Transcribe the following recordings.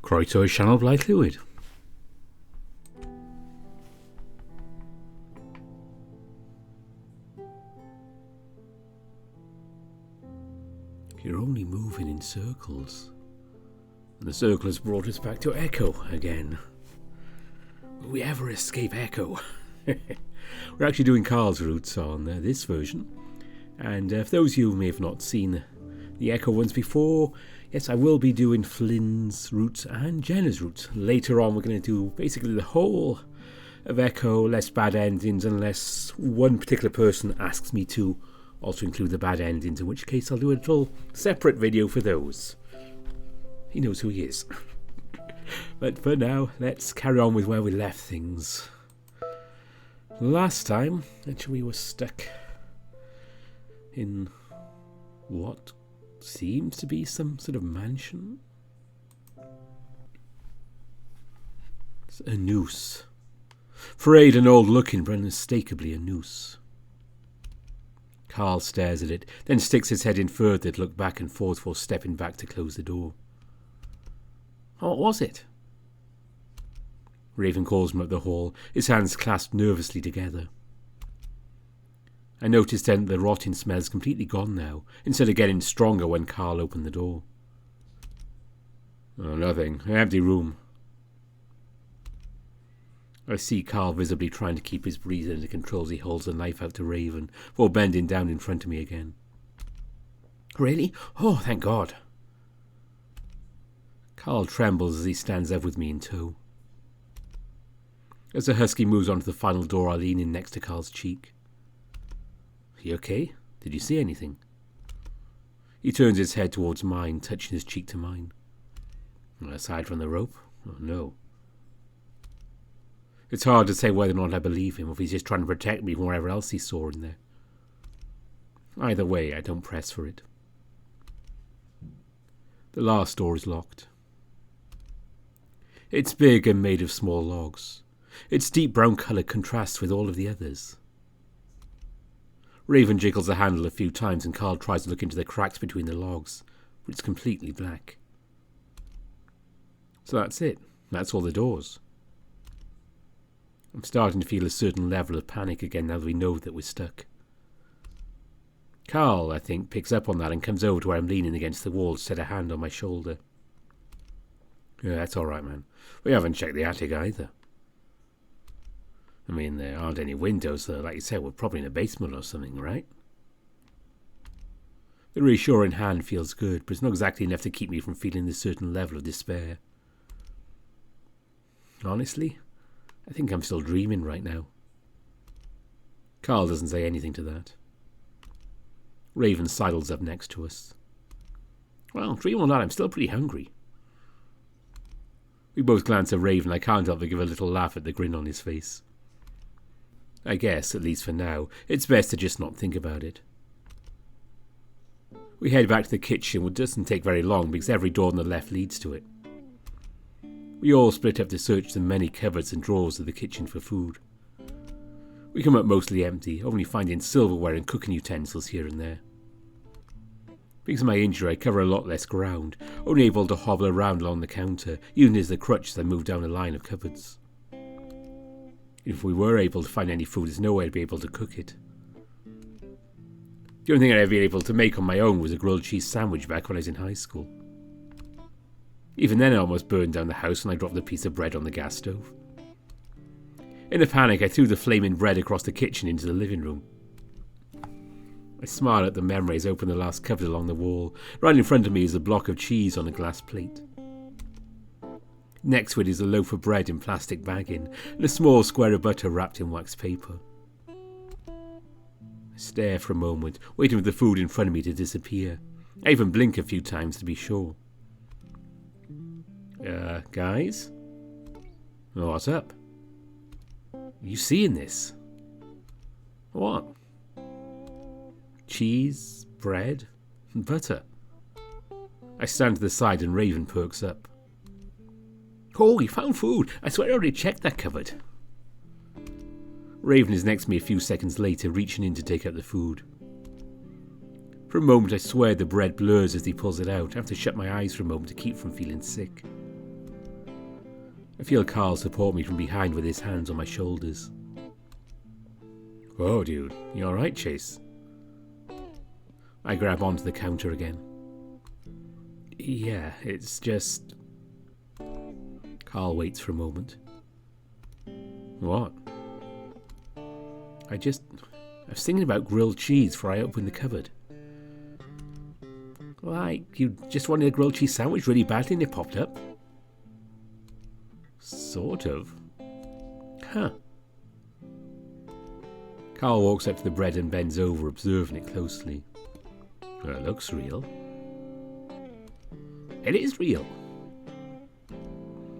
Croeso I sianel Blaid Llwyd. You're only moving in circles. And the circle has brought us back to Echo again. Will we ever escape Echo? We're actually doing Carl's routes on this version. And for those of you who may have not seen the Echo ones before, yes, I will be doing Flynn's routes and Jenna's routes. Later on, we're going to do basically the whole of Echo, less bad endings, unless one particular person asks me to also include the bad endings, in which case I'll do a little separate video for those. He knows who he is. But for now, let's carry on with where we left things. Last time, actually, we were stuck in what seems to be some sort of mansion. It's a noose. Frayed and old looking, but unmistakably a noose. Carl stares at it, then sticks his head in further to look back and forth before stepping back to close the door. What was it? Raven calls him up the hall, his hands clasped nervously together. I noticed then that the rotting smell is completely gone now, instead of getting stronger when Carl opened the door. Oh, nothing. An empty room. I see Carl visibly trying to keep his breathing under control as he holds the knife out to Raven, before bending down in front of me again. Really? Oh, thank God. Carl trembles as he stands up with me in tow. As the husky moves onto the final door, I lean in next to Carl's cheek. You okay? Did you see anything? He turns his head towards mine, touching his cheek to mine. Aside from the rope? Oh, no. It's hard to say whether or not I believe him, or if he's just trying to protect me from whatever else he saw in there. Either way, I don't press for it. The last door is locked. It's big and made of small logs. Its deep brown colour contrasts with all of the others. Raven jiggles the handle a few times and Carl tries to look into the cracks between the logs, but it's completely black. So that's it. That's all the doors. I'm starting to feel a certain level of panic again now that we know that we're stuck. Carl, I think, picks up on that and comes over to where I'm leaning against the wall to set a hand on my shoulder. Yeah, that's all right, man. We haven't checked the attic either. I mean, there aren't any windows, so like you said, we're probably in a basement or something, right? The reassuring hand feels good, but it's not exactly enough to keep me from feeling this certain level of despair. Honestly, I think I'm still dreaming right now. Carl doesn't say anything to that. Raven sidles up next to us. Well, dream or not, I'm still pretty hungry. We both glance at Raven. I can't help but give a little laugh at the grin on his face. I guess, at least for now, it's best to just not think about it. We head back to the kitchen, which doesn't take very long because every door on the left leads to it. We all split up to search the many cupboards and drawers of the kitchen for food. We come up mostly empty, only finding silverware and cooking utensils here and there. Because of my injury, I cover a lot less ground, only able to hobble around along the counter, using it as a crutch as I move down a line of cupboards. If we were able to find any food, there's no way I'd be able to cook it. The only thing I'd ever been able to make on my own was a grilled cheese sandwich back when I was in high school. Even then I almost burned down the house when I dropped a piece of bread on the gas stove. In a panic, I threw the flaming bread across the kitchen into the living room. I smile at the memory as I open the last cupboard along the wall. Right in front of me is a block of cheese on a glass plate. Next to it is a loaf of bread in plastic bagging and a small square of butter wrapped in wax paper. I stare for a moment, waiting for the food in front of me to disappear. I even blink a few times to be sure. Guys? Oh, what's up? You seeing this? What? Cheese, bread, and butter. I stand to the side and Raven perks up. Oh, you found food. I swear I already checked that cupboard. Raven is next to me a few seconds later, reaching in to take out the food. For a moment I swear the bread blurs as he pulls it out. I have to shut my eyes for a moment to keep from feeling sick. I feel Carl support me from behind with his hands on my shoulders. Whoa, dude, you alright, Chase? I grab onto the counter again. Yeah, it's just... Carl waits for a moment. What? I was thinking about grilled cheese before I opened the cupboard. Like, you just wanted a grilled cheese sandwich really badly and it popped up? Sort of. Huh. Carl walks up to the bread and bends over, observing it closely. Well, it looks real. It is real.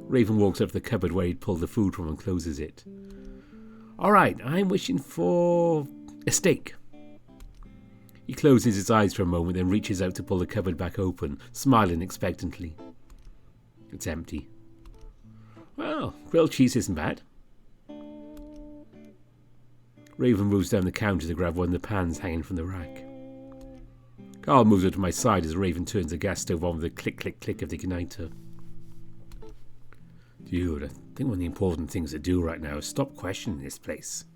Raven walks up to the cupboard where he'd pulled the food from and closes it. Alright, I'm wishing for a steak. He closes his eyes for a moment, then reaches out to pull the cupboard back open, smiling expectantly. It's empty. Well, grilled cheese isn't bad. Raven moves down the counter to grab one of the pans hanging from the rack. Carl moves up to my side as Raven turns the gas stove on with a click, click, click of the igniter. Dude, I think one of the important things to do right now is stop questioning this place.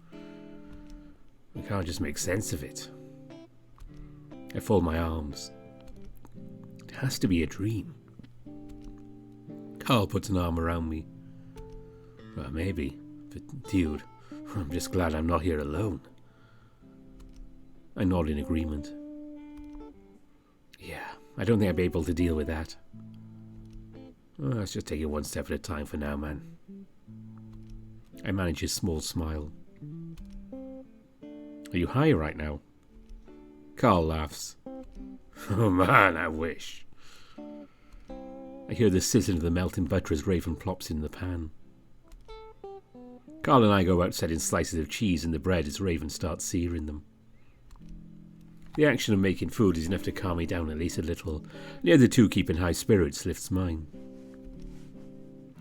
We can't just make sense of it. I fold my arms. It has to be a dream. Carl puts an arm around me. Well, maybe. But, dude, I'm just glad I'm not here alone. I nod in agreement. Yeah, I don't think I'd be able to deal with that. Well, let's just take it one step at a time for now, man. I manage a small smile. Are you high right now? Carl laughs. Oh man, I wish. I hear the sizzle of the melting butter as Raven plops in the pan. Carl and I go out setting slices of cheese in the bread as Raven starts searing them. The action of making food is enough to calm me down at least a little, and the other two keeping high spirits lifts mine.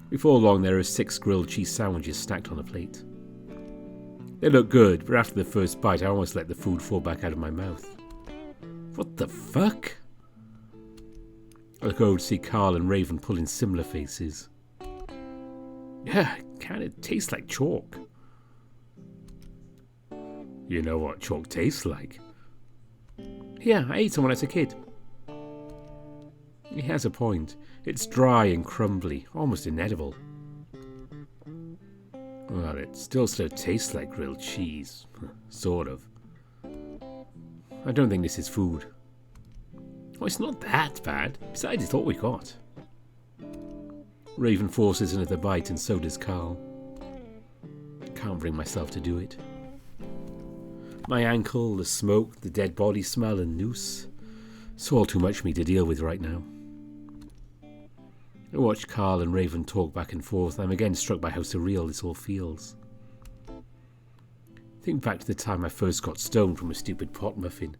Before long there are 6 grilled cheese sandwiches stacked on a plate. They look good, but after the first bite I almost let the food fall back out of my mouth. What the fuck? I look over to see Carl and Raven pulling similar faces. Yeah, it kinda tastes like chalk. You know what chalk tastes like? Yeah, I ate some when I was a kid. He has a point. It's dry and crumbly, almost inedible. Well, it still sort of tastes like grilled cheese. Sort of. I don't think this is food. Oh, it's not that bad. Besides, it's all we got. Raven forces another bite and so does Carl. I can't bring myself to do it. My ankle, the smoke, the dead body smell and noose. It's all too much for me to deal with right now. I watch Carl and Raven talk back and forth, and I'm again struck by how surreal this all feels. Think back to the time I first got stoned from a stupid pot muffin,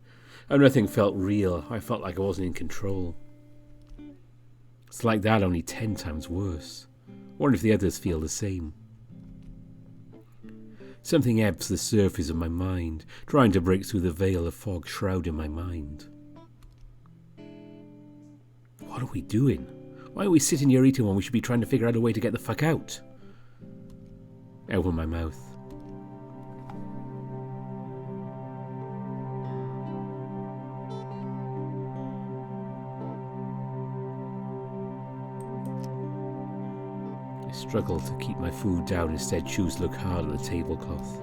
and nothing felt real. I felt like I wasn't in control. It's like that, only 10 times worse. Wonder if the others feel the same. Something ebbs the surface of my mind, trying to break through the veil of fog shrouding my mind. What are we doing? Why are we sitting here eating when we should be trying to figure out a way to get the fuck out? I open my mouth. I struggle to keep my food down, instead choose to look hard at the tablecloth.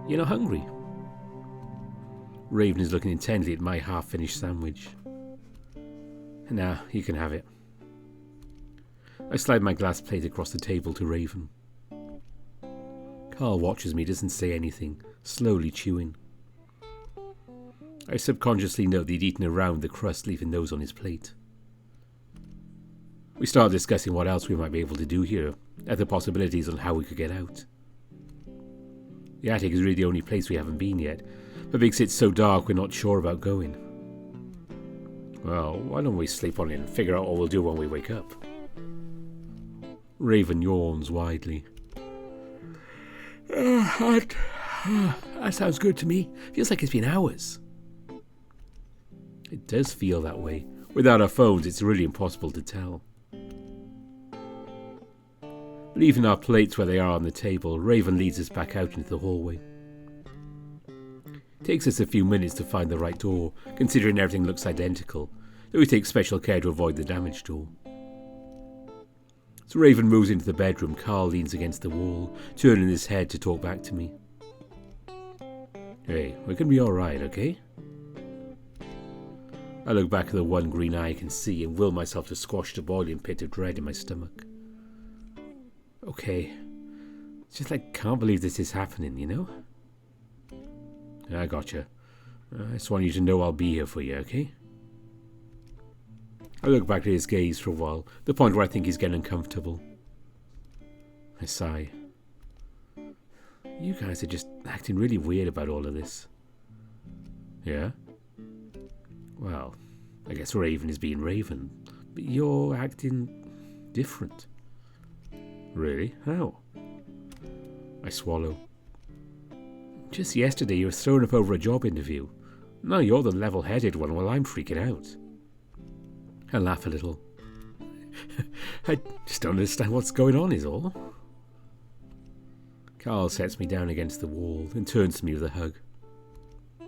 You're not hungry? Raven is looking intently at my half-finished sandwich. Nah, you can have it. I slide my glass plate across the table to Raven. Carl watches me, doesn't say anything, slowly chewing. I subconsciously note that he'd eaten around the crust, leaving those on his plate. We start discussing what else we might be able to do here, other possibilities on how we could get out. The attic is really the only place we haven't been yet, but because it's so dark we're not sure about going. Well, why don't we sleep on it and figure out what we'll do when we wake up? Raven yawns widely. That sounds good to me. Feels like it's been hours. It does feel that way. Without our phones, it's really impossible to tell. Leaving our plates where they are on the table, Raven leads us back out into the hallway. It takes us a few minutes to find the right door, considering everything looks identical, though we take special care to avoid the damaged door. As Raven moves into the bedroom, Carl leans against the wall, turning his head to talk back to me. Hey, we're gonna be alright, okay? I look back at the one green eye I can see and will myself to squash the boiling pit of dread in my stomach. Okay. It's just like, can't believe this is happening, you know? I gotcha. I just want you to know I'll be here for you, okay? I look back at his gaze for a while, the point where I think he's getting uncomfortable. I sigh. You guys are just acting really weird about all of this. Yeah? Well, I guess Raven is being Raven, but you're acting different. Really? How? I swallow. Just yesterday you were thrown up over a job interview. Now you're the level-headed one while I'm freaking out. I laugh a little. I just don't understand what's going on is all. Carl sets me down against the wall and turns to me with a hug.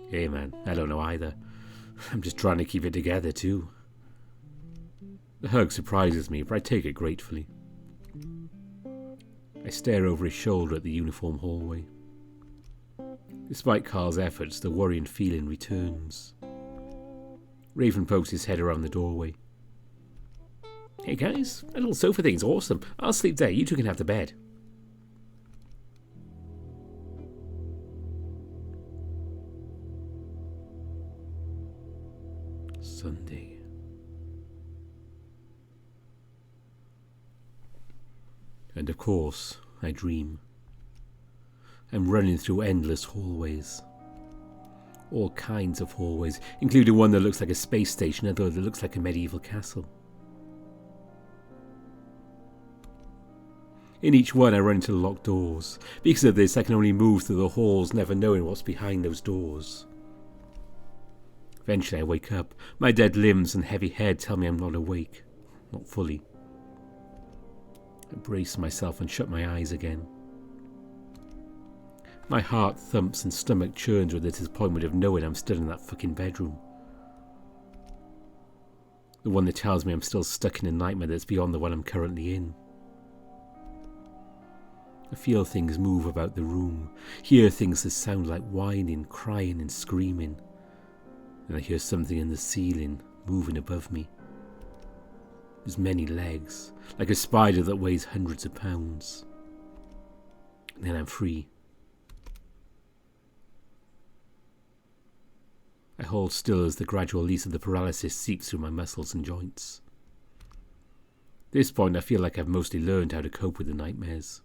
Hey man, I don't know either. I'm just trying to keep it together too. The hug surprises me, but I take it gratefully. I stare over his shoulder at the uniform hallway. Despite Carl's efforts, the worrying feeling returns. Raven pokes his head around the doorway. Hey guys, that little sofa thing's awesome. I'll sleep there, you two can have the bed. Sunday. And of course, I dream. I'm running through endless hallways. All kinds of hallways, including one that looks like a space station, another that looks like a medieval castle. In each one I run into locked doors. Because of this I can only move through the halls, never knowing what's behind those doors. Eventually I wake up. My dead limbs and heavy head tell me I'm not awake. Not fully. I brace myself and shut my eyes again. My heart thumps and stomach churns with the disappointment of knowing I'm still in that fucking bedroom. The one that tells me I'm still stuck in a nightmare that's beyond the one I'm currently in. I feel things move about the room, hear things that sound like whining, crying and screaming. And I hear something in the ceiling moving above me. There's many legs, like a spider that weighs hundreds of pounds. And then I'm free. I hold still as the gradual release of the paralysis seeps through my muscles and joints. At this point I feel like I've mostly learned how to cope with the nightmares.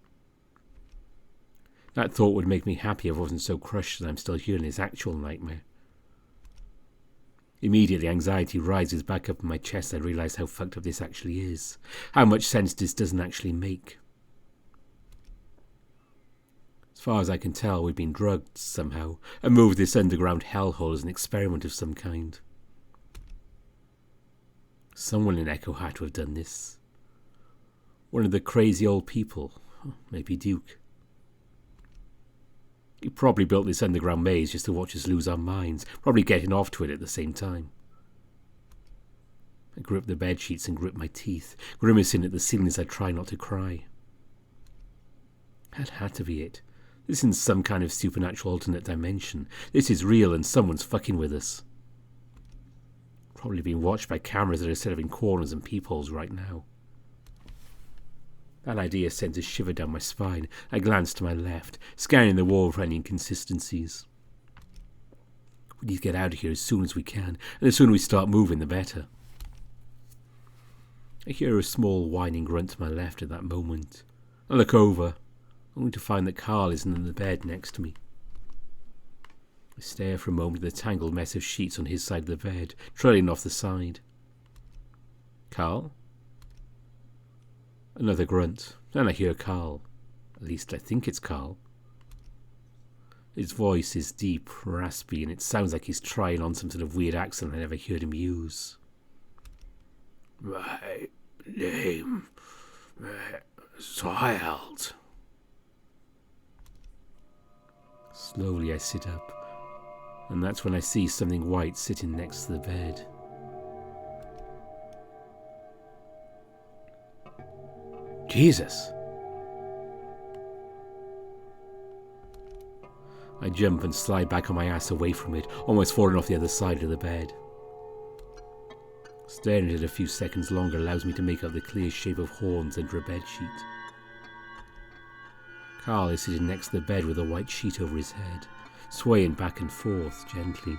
That thought would make me happy if I wasn't so crushed that I'm still here in this actual nightmare. Immediately anxiety rises back up in my chest. I realise how fucked up this actually is. How much sense this doesn't actually make. As far as I can tell, we've been drugged somehow and moved this underground hellhole as an experiment of some kind. Someone in Echo had to have done this. One of the crazy old people, maybe Duke. He probably built this underground maze just to watch us lose our minds, probably getting off to it at the same time. I grip the bed sheets and grip my teeth, grimacing at the ceiling as I try not to cry. That had to be it. This isn't some kind of supernatural alternate dimension. This is real and someone's fucking with us. Probably being watched by cameras that are set up in corners and peepholes right now. That idea sends a shiver down my spine. I glance to my left, scanning the wall for any inconsistencies. We need to get out of here as soon as we can, and the sooner we start moving, the better. I hear a small whining grunt to my left at that moment. I look over, only to find that Carl isn't in the bed next to me. I stare for a moment at the tangled mess of sheets on his side of the bed, trailing off the side. Carl? Another grunt. Then I hear Carl. At least I think it's Carl. His voice is deep, raspy, and it sounds like he's trying on some sort of weird accent I never heard him use. My name is Child. Slowly I sit up, and that's when I see something white sitting next to the bed. Jesus! I jump and slide back on my ass away from it, almost falling off the other side of the bed. Staring at it a few seconds longer allows me to make out the clear shape of horns under a bedsheet. Carl is sitting next to the bed with a white sheet over his head, swaying back and forth gently.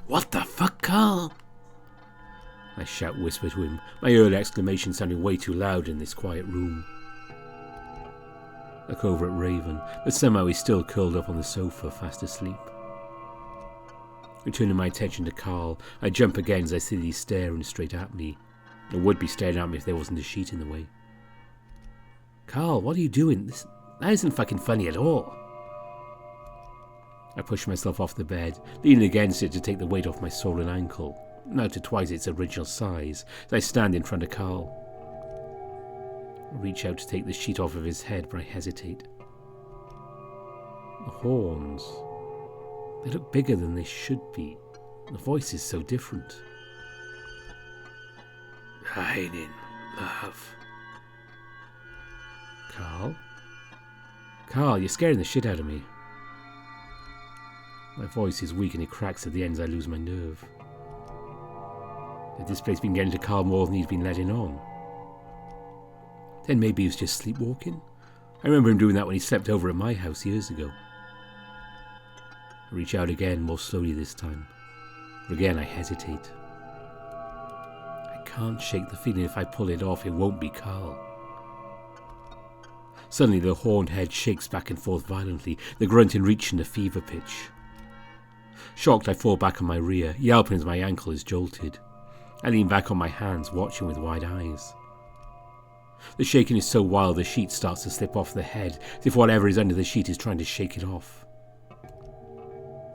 What the fuck, Carl? I whisper to him, my early exclamation sounding way too loud in this quiet room. Look over at Raven, but somehow he's still curled up on the sofa, fast asleep. Returning my attention to Carl, I jump again as I see that he's staring straight at me. It would be staring at me if there wasn't a sheet in the way. Carl, what are you doing? That isn't fucking funny at all. I push myself off the bed, leaning against it to take the weight off my swollen ankle, now to twice its original size, as I stand in front of Carl. I reach out to take the sheet off of his head, but I hesitate. The horns. They look bigger than they should be. The voice is so different. Hiding, love. Carl? Carl, you're scaring the shit out of me. My voice is weak and it cracks at the ends. I lose my nerve. Had this place been getting to Carl more than he's been letting on? Then maybe he was just sleepwalking? I remember him doing that when he slept over at my house years ago. I reach out again, more slowly this time. But again I hesitate. I can't shake the feeling if I pull it off, it won't be Carl. Suddenly the horned head shakes back and forth violently, the grunting reaching a fever pitch. Shocked, I fall back on my rear, yelping as my ankle is jolted. I lean back on my hands, watching with wide eyes. The shaking is so wild the sheet starts to slip off the head, as if whatever is under the sheet is trying to shake it off.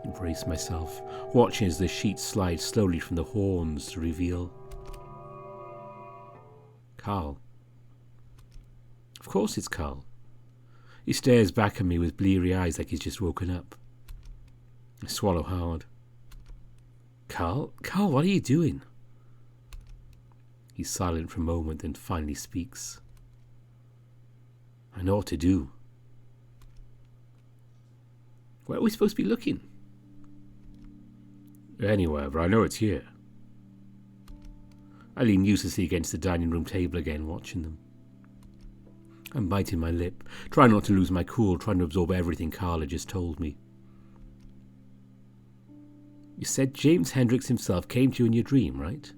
I brace myself, watching as the sheet slides slowly from the horns to reveal Carl. Of course it's Carl. He stares back at me with bleary eyes like he's just woken up. I swallow hard. Carl, what are you doing? He's silent for a moment, then finally speaks. I know what to do. Where are we supposed to be looking? Anywhere, but I know it's here. I lean uselessly against the dining room table again, watching them. I'm biting my lip, trying not to lose my cool, trying to absorb everything Carl had just told me. You said James Hendricks himself came to you in your dream, right?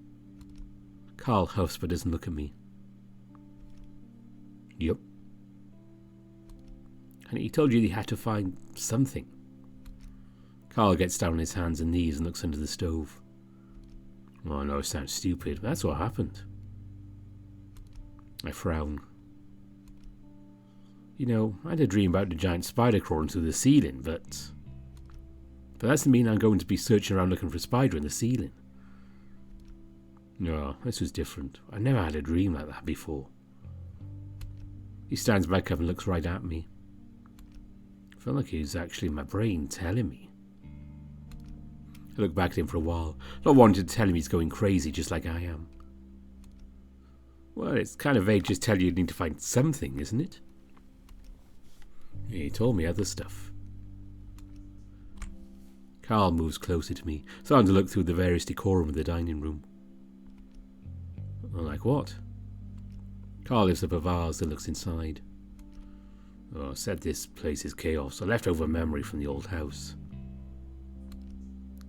Carl huffs but doesn't look at me. Yup. And he told you he had to find something. Carl gets down on his hands and knees and looks under the stove. Oh, I know it sounds stupid, but that's what happened. I frown. You know, I had a dream about the giant spider crawling through the ceiling, but that doesn't mean I'm going to be searching around looking for a spider in the ceiling. No, this was different. I never had a dream like that before. He stands back up and looks right at me. I felt like he was actually in my brain telling me. I look back at him for a while, not wanting to tell him he's going crazy just like I am. Well, it's kind of vague just tell you need to find something, isn't it? He told me other stuff. Carl moves closer to me, starting to look through the various decorum of the dining room. Like what? Carl lifts up a vase and looks inside. Oh, I said this place is chaos, a leftover memory from the old house.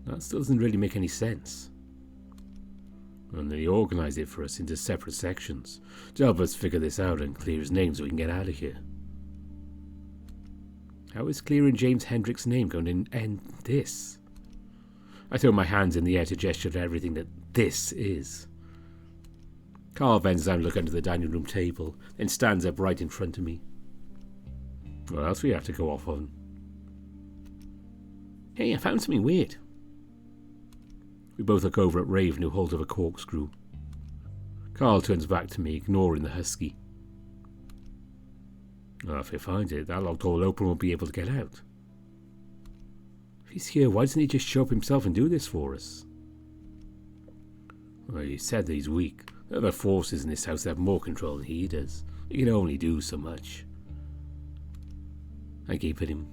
That still doesn't really make any sense. And they organised it for us into separate sections to help us figure this out and clear his name so we can get out of here. How is clearing James Hendricks' name going to end this? I throw my hands in the air to gesture to everything that this is. Carl bends down to look under the dining room table, then stands up right in front of me. What else do we have to go off on? Hey, I found something weird. We both look over at Raven, who holds up a corkscrew. Carl turns back to me, ignoring the husky. Well, if he finds it, that locked door open won't be able to get out. If he's here, why doesn't he just show up himself and do this for us? Well, he said that he's weak. There are forces in this house that have more control than he does. He can only do so much. I gape at him.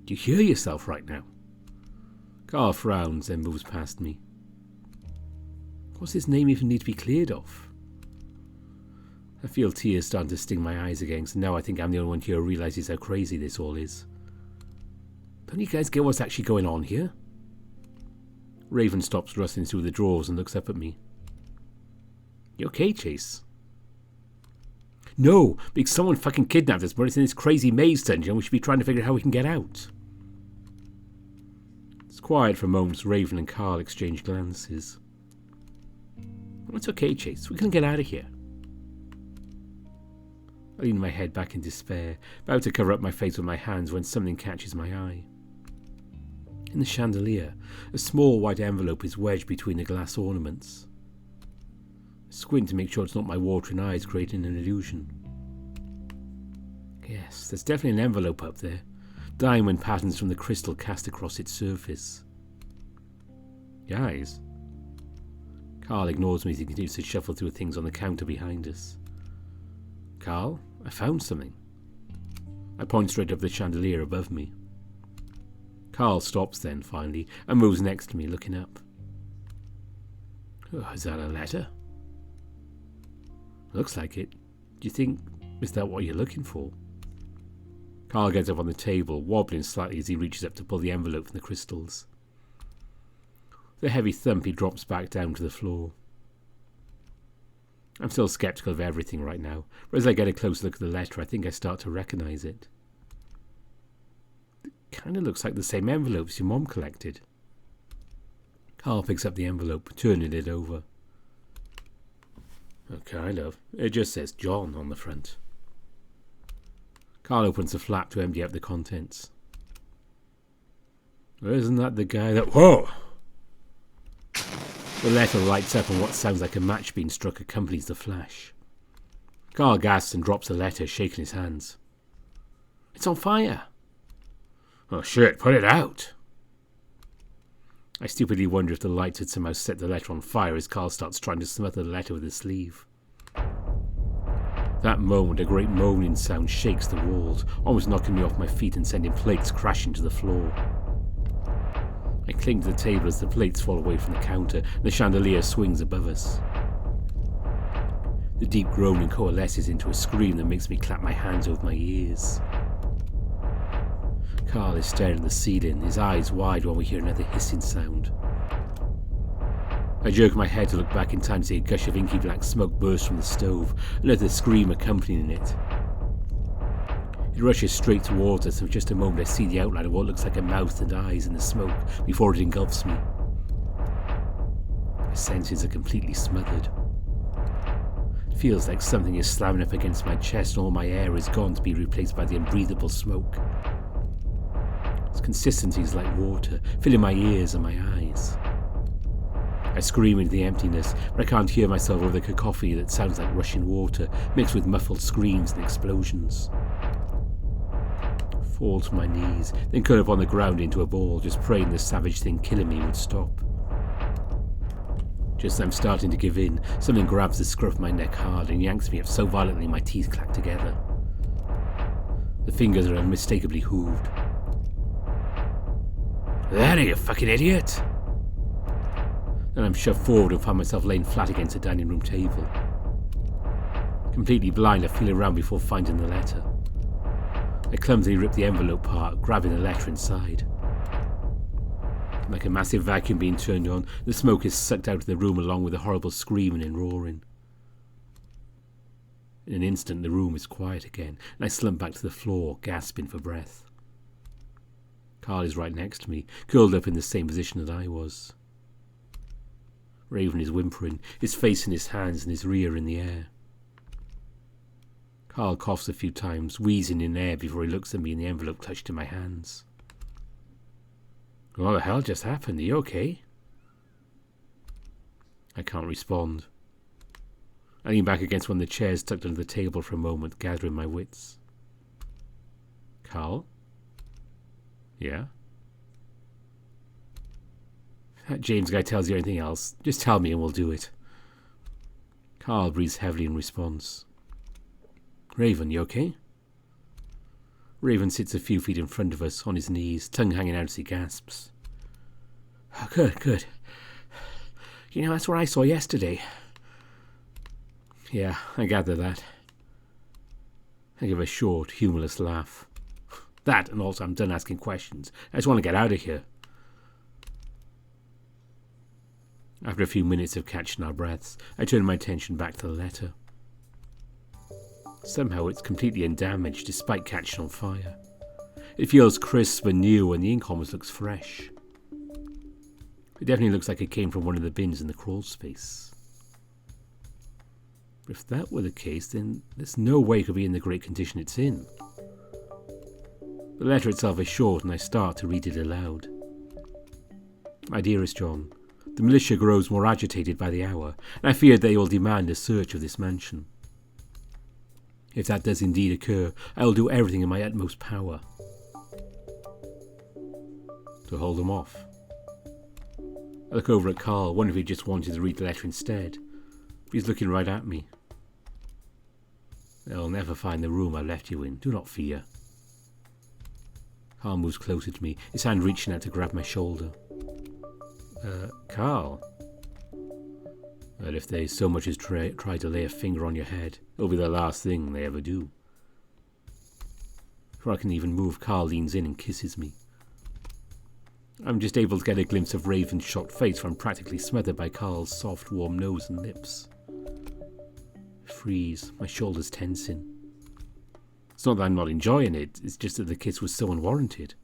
Do you hear yourself right now? Carl frowns, then moves past me. What's his name even need to be cleared of? I feel tears starting to sting my eyes again, so now I think I'm the only one here who realises how crazy this all is. Don't you guys get what's actually going on here? Raven stops rustling through the drawers and looks up at me. You okay, Chase? No, because someone fucking kidnapped us, but it's in this crazy maze dungeon and we should be trying to figure out how we can get out. It's quiet for a moment as Raven and Carl exchange glances. It's okay, Chase. We can get out of here. I lean my head back in despair, about to cover up my face with my hands when something catches my eye. In the chandelier, a small white envelope is wedged between the glass ornaments. I squint to make sure it's not my watering eyes creating an illusion. Yes, there's definitely an envelope up there. Diamond patterns from the crystal cast across its surface. Guys? Carl ignores me as he continues to shuffle through things on the counter behind us. Carl, I found something. I point straight up the chandelier above me. Carl stops then, finally, and moves next to me, looking up. Oh, is that a letter? Looks like it. Do you think, is that what you're looking for? Carl gets up on the table, wobbling slightly as he reaches up to pull the envelope from the crystals. With a heavy thump, he drops back down to the floor. I'm still sceptical of everything right now, but as I get a close look at the letter, I think I start to recognise it. It kind of looks like the same envelopes your mom collected. Carl picks up the envelope, turning it over. Oh, kind of. It just says John on the front. Carl opens the flap to empty out the contents. Well, isn't that the guy that... Whoa! The letter lights up and what sounds like a match being struck accompanies the flash. Carl gasps and drops the letter, shaking his hands. It's on fire! Oh shit, put it out! I stupidly wonder if the lights had somehow set the letter on fire as Carl starts trying to smother the letter with his sleeve. That moment, a great moaning sound shakes the walls, almost knocking me off my feet and sending plates crashing to the floor. I cling to the table as the plates fall away from the counter and the chandelier swings above us. The deep groaning coalesces into a scream that makes me clap my hands over my ears. Carl is staring at the ceiling, his eyes wide while we hear another hissing sound. I jerk my head to look back in time to see a gush of inky black smoke burst from the stove, another scream accompanying it. It rushes straight towards us, and for just a moment I see the outline of what looks like a mouth and eyes in the smoke before it engulfs me. My senses are completely smothered. It feels like something is slamming up against my chest and all my air is gone to be replaced by the unbreathable smoke. Its consistency is like water, filling my ears and my eyes. I scream into the emptiness, but I can't hear myself over the cacophony that sounds like rushing water, mixed with muffled screams and explosions. I fall to my knees, then curl up on the ground into a ball, just praying the savage thing killing me would stop. Just as I'm starting to give in, something grabs the scruff of my neck hard and yanks me up so violently my teeth clack together. The fingers are unmistakably hooved. There, you fucking idiot! Then I'm shoved forward and find myself laying flat against the dining room table. Completely blind, I feel around before finding the letter. I clumsily rip the envelope apart, grabbing the letter inside. Like a massive vacuum being turned on, the smoke is sucked out of the room along with the horrible screaming and roaring. In an instant, the room is quiet again, and I slump back to the floor, gasping for breath. Carl is right next to me, curled up in the same position that I was. Raven is whimpering, his face in his hands and his rear in the air. Carl coughs a few times, wheezing in air before he looks at me and the envelope clutched in my hands. What the hell just happened? Are you okay? I can't respond. I lean back against one of the chairs tucked under the table for a moment, gathering my wits. Carl? Yeah? If that James guy tells you anything else, just tell me and we'll do it. Carl breathes heavily in response. Raven, you okay? Raven sits a few feet in front of us, on his knees, tongue hanging out as he gasps. Oh, good. You know, that's what I saw yesterday. Yeah, I gather that. I give a short, humorless laugh. That, and also I'm done asking questions. I just want to get out of here. After a few minutes of catching our breaths, I turn my attention back to the letter. Somehow it's completely undamaged despite catching on fire. It feels crisp and new and the ink almost looks fresh. It definitely looks like it came from one of the bins in the crawl space. But if that were the case, then there's no way it could be in the great condition it's in. The letter itself is short and I start to read it aloud. My dearest John, the militia grows more agitated by the hour, and I fear they will demand a search of this mansion. If that does indeed occur, I will do everything in my utmost power to hold them off. I look over at Carl, wondering if he just wanted to read the letter instead. But he's looking right at me. They'll never find the room I left you in, do not fear. Carl moves closer to me, his hand reaching out to grab my shoulder. Carl? Well, if they so much as try to lay a finger on your head, it'll be the last thing they ever do. Before I can even move, Carl leans in and kisses me. I'm just able to get a glimpse of Raven's shocked face where I'm practically smothered by Carl's soft, warm nose and lips. I freeze, my shoulders tensing. It's not that I'm not enjoying it, it's just that the kiss was so unwarranted.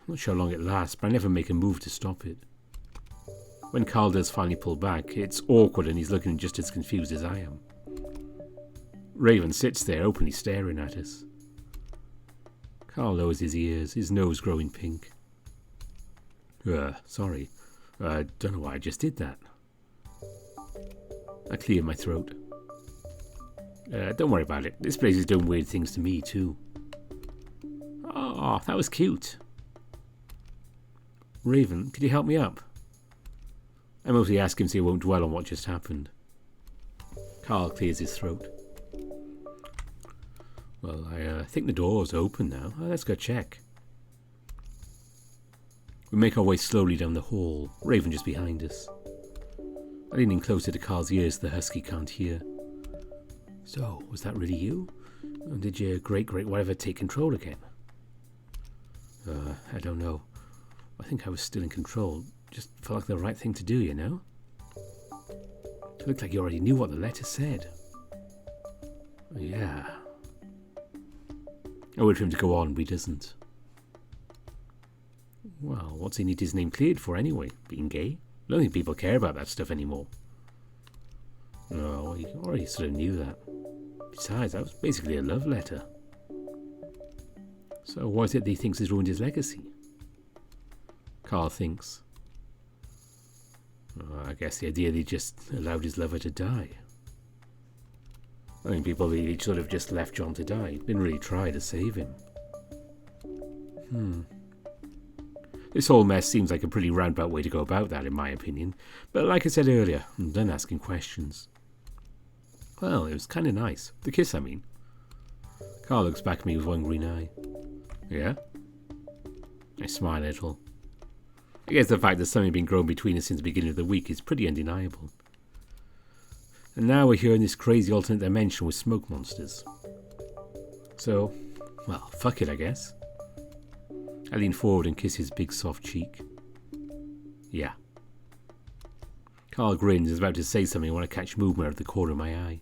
I'm not sure how long it lasts, but I never make a move to stop it. When Carl does finally pull back, it's awkward and he's looking just as confused as I am. Raven sits there, openly staring at us. Carl lowers his ears, his nose growing pink. Sorry. I don't know why I just did that. I clear my throat. Don't worry about it. This place is doing weird things to me, too. Oh, that was cute. Raven, could you help me up? I mostly ask him so he won't dwell on what just happened. Carl clears his throat. Well, I think the door's open now. Let's go check. We make our way slowly down the hall, Raven just behind us. I lean in closer to Carl's ears so the husky can't hear. So, was that really you? Or did your great whatever take control again? I don't know. I think I was still in control. Just felt like the right thing to do, you know? It looked like you already knew what the letter said. Yeah. I wait for him to go on, but he doesn't. Well, what's he need his name cleared for anyway? Being gay? I don't think people care about that stuff anymore. No, he already sort of knew that. Besides, that was basically a love letter. So why is it that he thinks he's ruined his legacy? Carl thinks. I guess the idea that he just allowed his lover to die. I think people really sort of just left John to die. Didn't really try to save him. This whole mess seems like a pretty roundabout way to go about that, in my opinion. But like I said earlier, I'm done asking questions. Well, it was kind of nice. The kiss, I mean. Carl looks back at me with one green eye. Yeah? I smile a little. I guess the fact that something had been growing between us since the beginning of the week is pretty undeniable. And now we're here in this crazy alternate dimension with smoke monsters. So, well, fuck it, I guess. I lean forward and kiss his big soft cheek. Yeah. Carl grins and is about to say something when I catch movement out of the corner of my eye.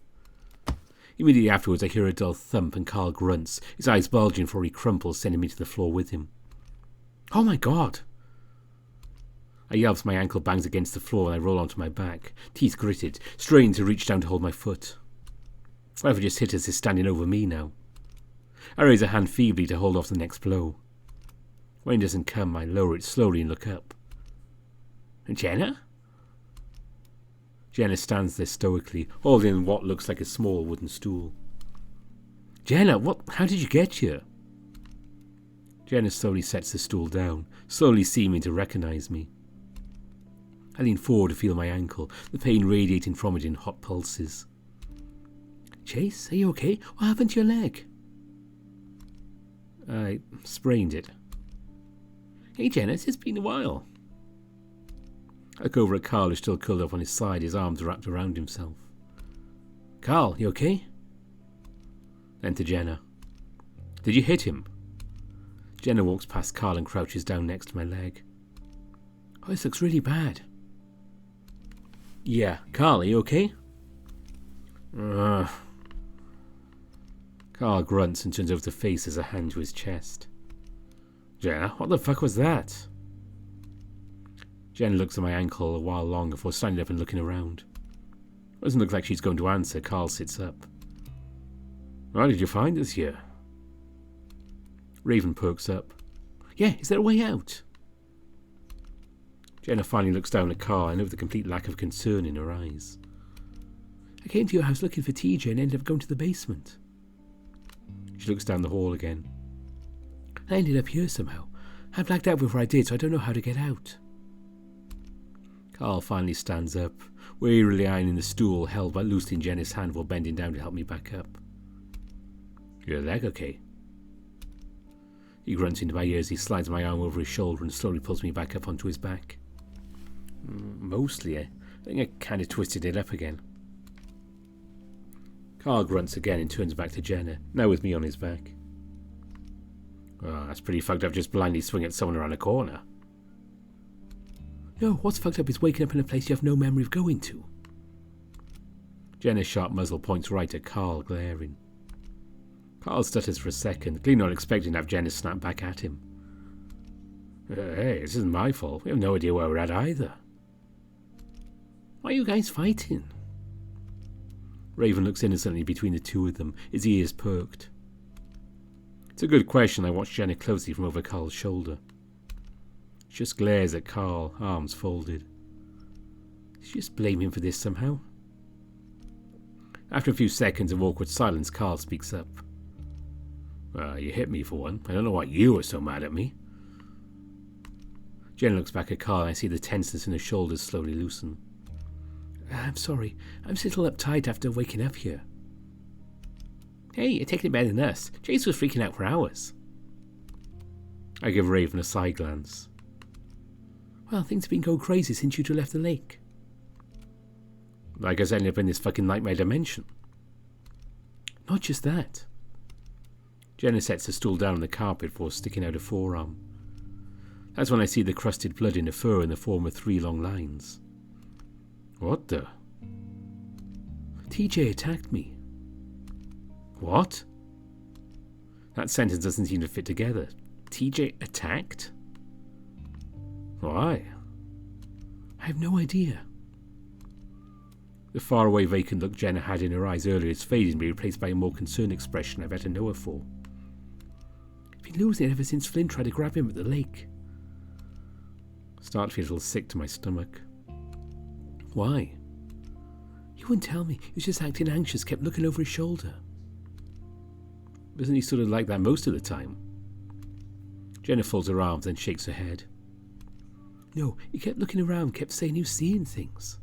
Immediately afterwards I hear a dull thump and Carl grunts, his eyes bulging before he crumples, sending me to the floor with him. Oh my god! I yell as my ankle bangs against the floor and I roll onto my back, teeth gritted, straining to reach down to hold my foot. Whatever just hit us is standing over me now. I raise a hand feebly to hold off the next blow. When it doesn't come, I lower it slowly and look up. Jenna? Jenna stands there stoically, holding what looks like a small wooden stool. Jenna, how did you get here? Jenna slowly sets the stool down, slowly seeming to recognise me. I lean forward to feel my ankle, the pain radiating from it in hot pulses. Chase, are you okay? What happened to your leg? I sprained it. Hey Jenna, it's been a while. I look over at Carl, who's still curled up on his side, his arms wrapped around himself. Carl, you okay? Then to Jenna. Did you hit him? Jenna walks past Carl and crouches down next to my leg. Oh, this looks really bad. Yeah, Carl, are you okay? Carl grunts and turns over to face as a hand to his chest. Jenna, what the fuck was that? Jenna looks at my ankle a while longer before standing up and looking around. Doesn't look like she's going to answer. Carl sits up. How did you find us here? Raven perks up. Yeah, is there a way out? Jenna finally looks down at Carl and over the complete lack of concern in her eyes. I came to your house looking for TJ and ended up going to the basement. She looks down the hall again. I ended up here somehow. I blacked out before I did, so I don't know how to get out. Carl finally stands up, wearily eyeing the stool held by loosely in Jenna's hand while bending down to help me back up. Your leg okay? He grunts into my ear as he slides my arm over his shoulder and slowly pulls me back up onto his back. Mostly, I think I kind of twisted it up again. Carl grunts again and turns back to Jenna, now with me on his back. Oh, that's pretty fucked up, just blindly swing at someone around a corner. No, what's fucked up is waking up in a place you have no memory of going to. Jenna's sharp muzzle points right at Carl, glaring. Carl stutters for a second, clearly not expecting to have Jenna snap back at him. Hey, this isn't my fault. We have no idea where we're at either. Why are you guys fighting? Raven looks innocently between the two of them, his ears perked. It's a good question. I watch Jenna closely from over Carl's shoulder. She just glares at Carl, arms folded. Did she just blame him for this somehow? After a few seconds of awkward silence, Carl speaks up. You hit me for one. I don't know why you were so mad at me. Jenna looks back at Carl and I see the tenseness in her shoulders slowly loosen. I'm sorry. I'm still uptight after waking up here. Hey, you're taking it better than us. Chase was freaking out for hours. I give Raven a side glance. Well, things have been going crazy since you two left the lake. Like I ended up in this fucking nightmare dimension. Not just that. Jenna sets the stool down on the carpet before sticking out a forearm. That's when I see the crusted blood in the fur in the form of 3 long lines. What the? TJ attacked me. What? That sentence doesn't seem to fit together. TJ attacked? Why? I have no idea. The faraway vacant look Jenna had in her eyes earlier is fading to be replaced by a more concerned expression I better know her for. I've been losing it ever since Flynn tried to grab him at the lake. Start to feel a little sick to my stomach. Why? He wouldn't tell me. He was just acting anxious, kept looking over his shoulder. Isn't he sort of like that most of the time? Jenna folds her arms and shakes her head. No, he kept looking around, kept saying he was seeing things.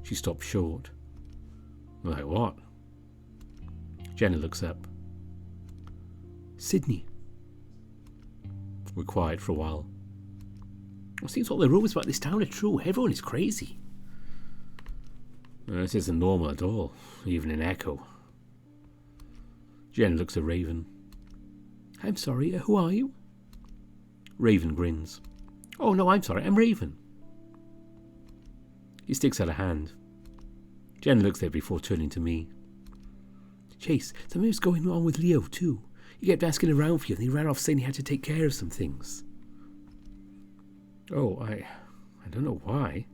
She stopped short. Like what? Jenna looks up. Sydney. We're quiet for a while. It seems all the rumours about this town are true. Everyone is crazy. This isn't normal at all, even in Echo. Jen looks at Raven. I'm sorry, who are you? Raven grins. Oh no, I'm sorry, I'm Raven. He sticks out a hand. Jen looks at it before turning to me. Chase, something was going on with Leo too. He kept asking around for you and he ran off saying he had to take care of some things. Oh, I don't know why.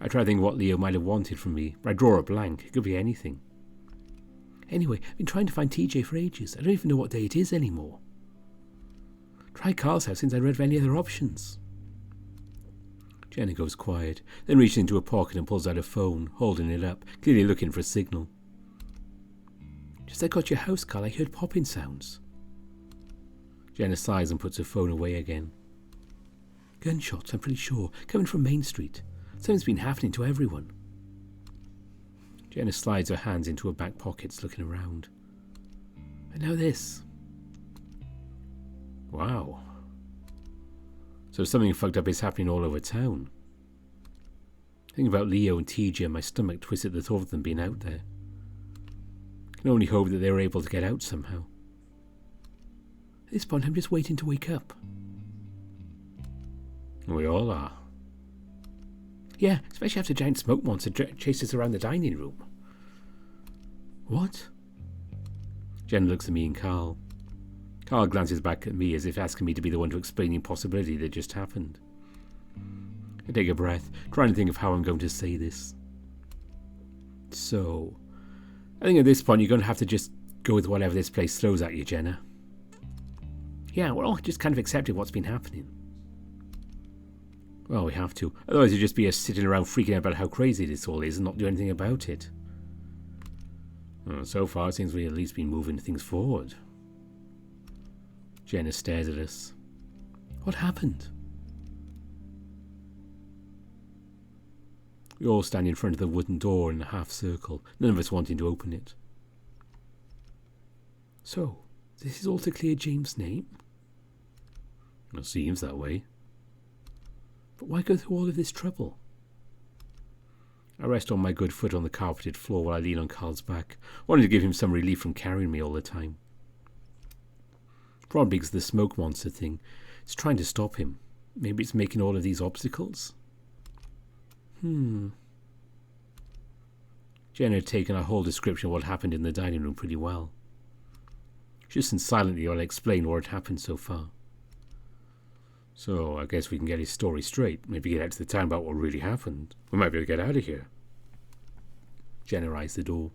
I try to think what Leo might have wanted from me, but I draw a blank. It could be anything. Anyway, I've been trying to find TJ for ages. I don't even know what day it is anymore. Tried Carl's house since I read of any other options. Jenna goes quiet, then reaches into her pocket and pulls out a phone, holding it up, clearly looking for a signal. Just as I got your house, Carl, I heard popping sounds. Jenna sighs and puts her phone away again. Gunshots, I'm pretty sure, coming from Main Street. Something's been happening to everyone. Jenna slides her hands into her back pockets, looking around. And now this. Wow. So something fucked up is happening all over town. Thinking about Leo and TJ and my stomach twists at the thought of them being out there. Can only hope that they were able to get out somehow. At this point, I'm just waiting to wake up. We all are. Yeah, especially after a giant smoke monster chased us around the dining room. What? Jen looks at me and Carl. Carl glances back at me as if asking me to be the one to explain the impossibility that just happened. I take a breath, trying to think of how I'm going to say this. So, I think at this point you're going to have to just go with whatever this place throws at you, Jenna. Yeah, we're all just kind of accepting what's been happening. Well, we have to. Otherwise it'd just be us sitting around freaking out about how crazy this all is and not do anything about it. Well, so far it seems we've at least been moving things forward. Jenna stares at us. What happened? We all stand in front of the wooden door in a half circle, none of us wanting to open it. So, this is all to clear James' name? It seems that way. But why go through all of this trouble? I rest on my good foot on the carpeted floor while I lean on Carl's back, wanting to give him some relief from carrying me all the time. Probably because the smoke monster thing. It's trying to stop him. Maybe it's making all of these obstacles? Jenna had taken our whole description of what happened in the dining room pretty well. She listened silently while I explained what had happened so far. So I guess we can get his story straight. Maybe get out to the town about what really happened. We might be able to get out of here. Jenna eyes the door.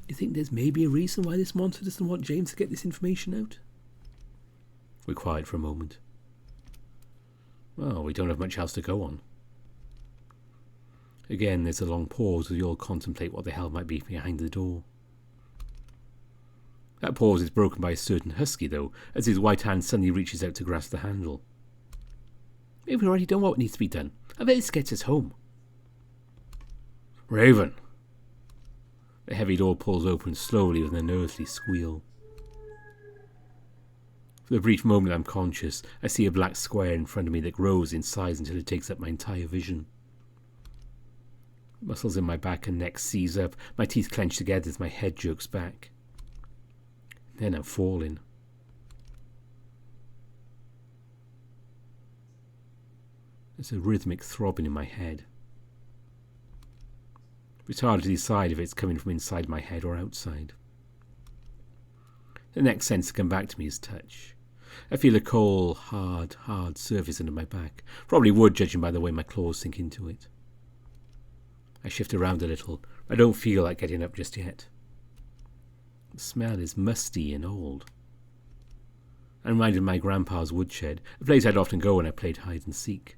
You think there's maybe a reason why this monster doesn't want James to get this information out? We're quiet for a moment. Well, we don't have much else to go on. Again, there's a long pause as we all contemplate what the hell might be behind the door. That pause is broken by a certain husky, though, as his white hand suddenly reaches out to grasp the handle. Maybe we've already done what needs to be done. I bet this gets us home. Raven! The heavy door pulls open slowly with an unearthly squeal. For the brief moment I'm conscious, I see a black square in front of me that grows in size until it takes up my entire vision. Muscles in my back and neck seize up, my teeth clench together as my head jerks back. Then I'm falling. There's a rhythmic throbbing in my head. It's hard to decide if it's coming from inside my head or outside. The next sense to come back to me is touch. I feel a cold, hard surface under my back. Probably wood, judging by the way my claws sink into it. I shift around a little. I don't feel like getting up just yet. The smell is musty and old. I'm reminded of my grandpa's woodshed, a place I'd often go when I played hide and seek.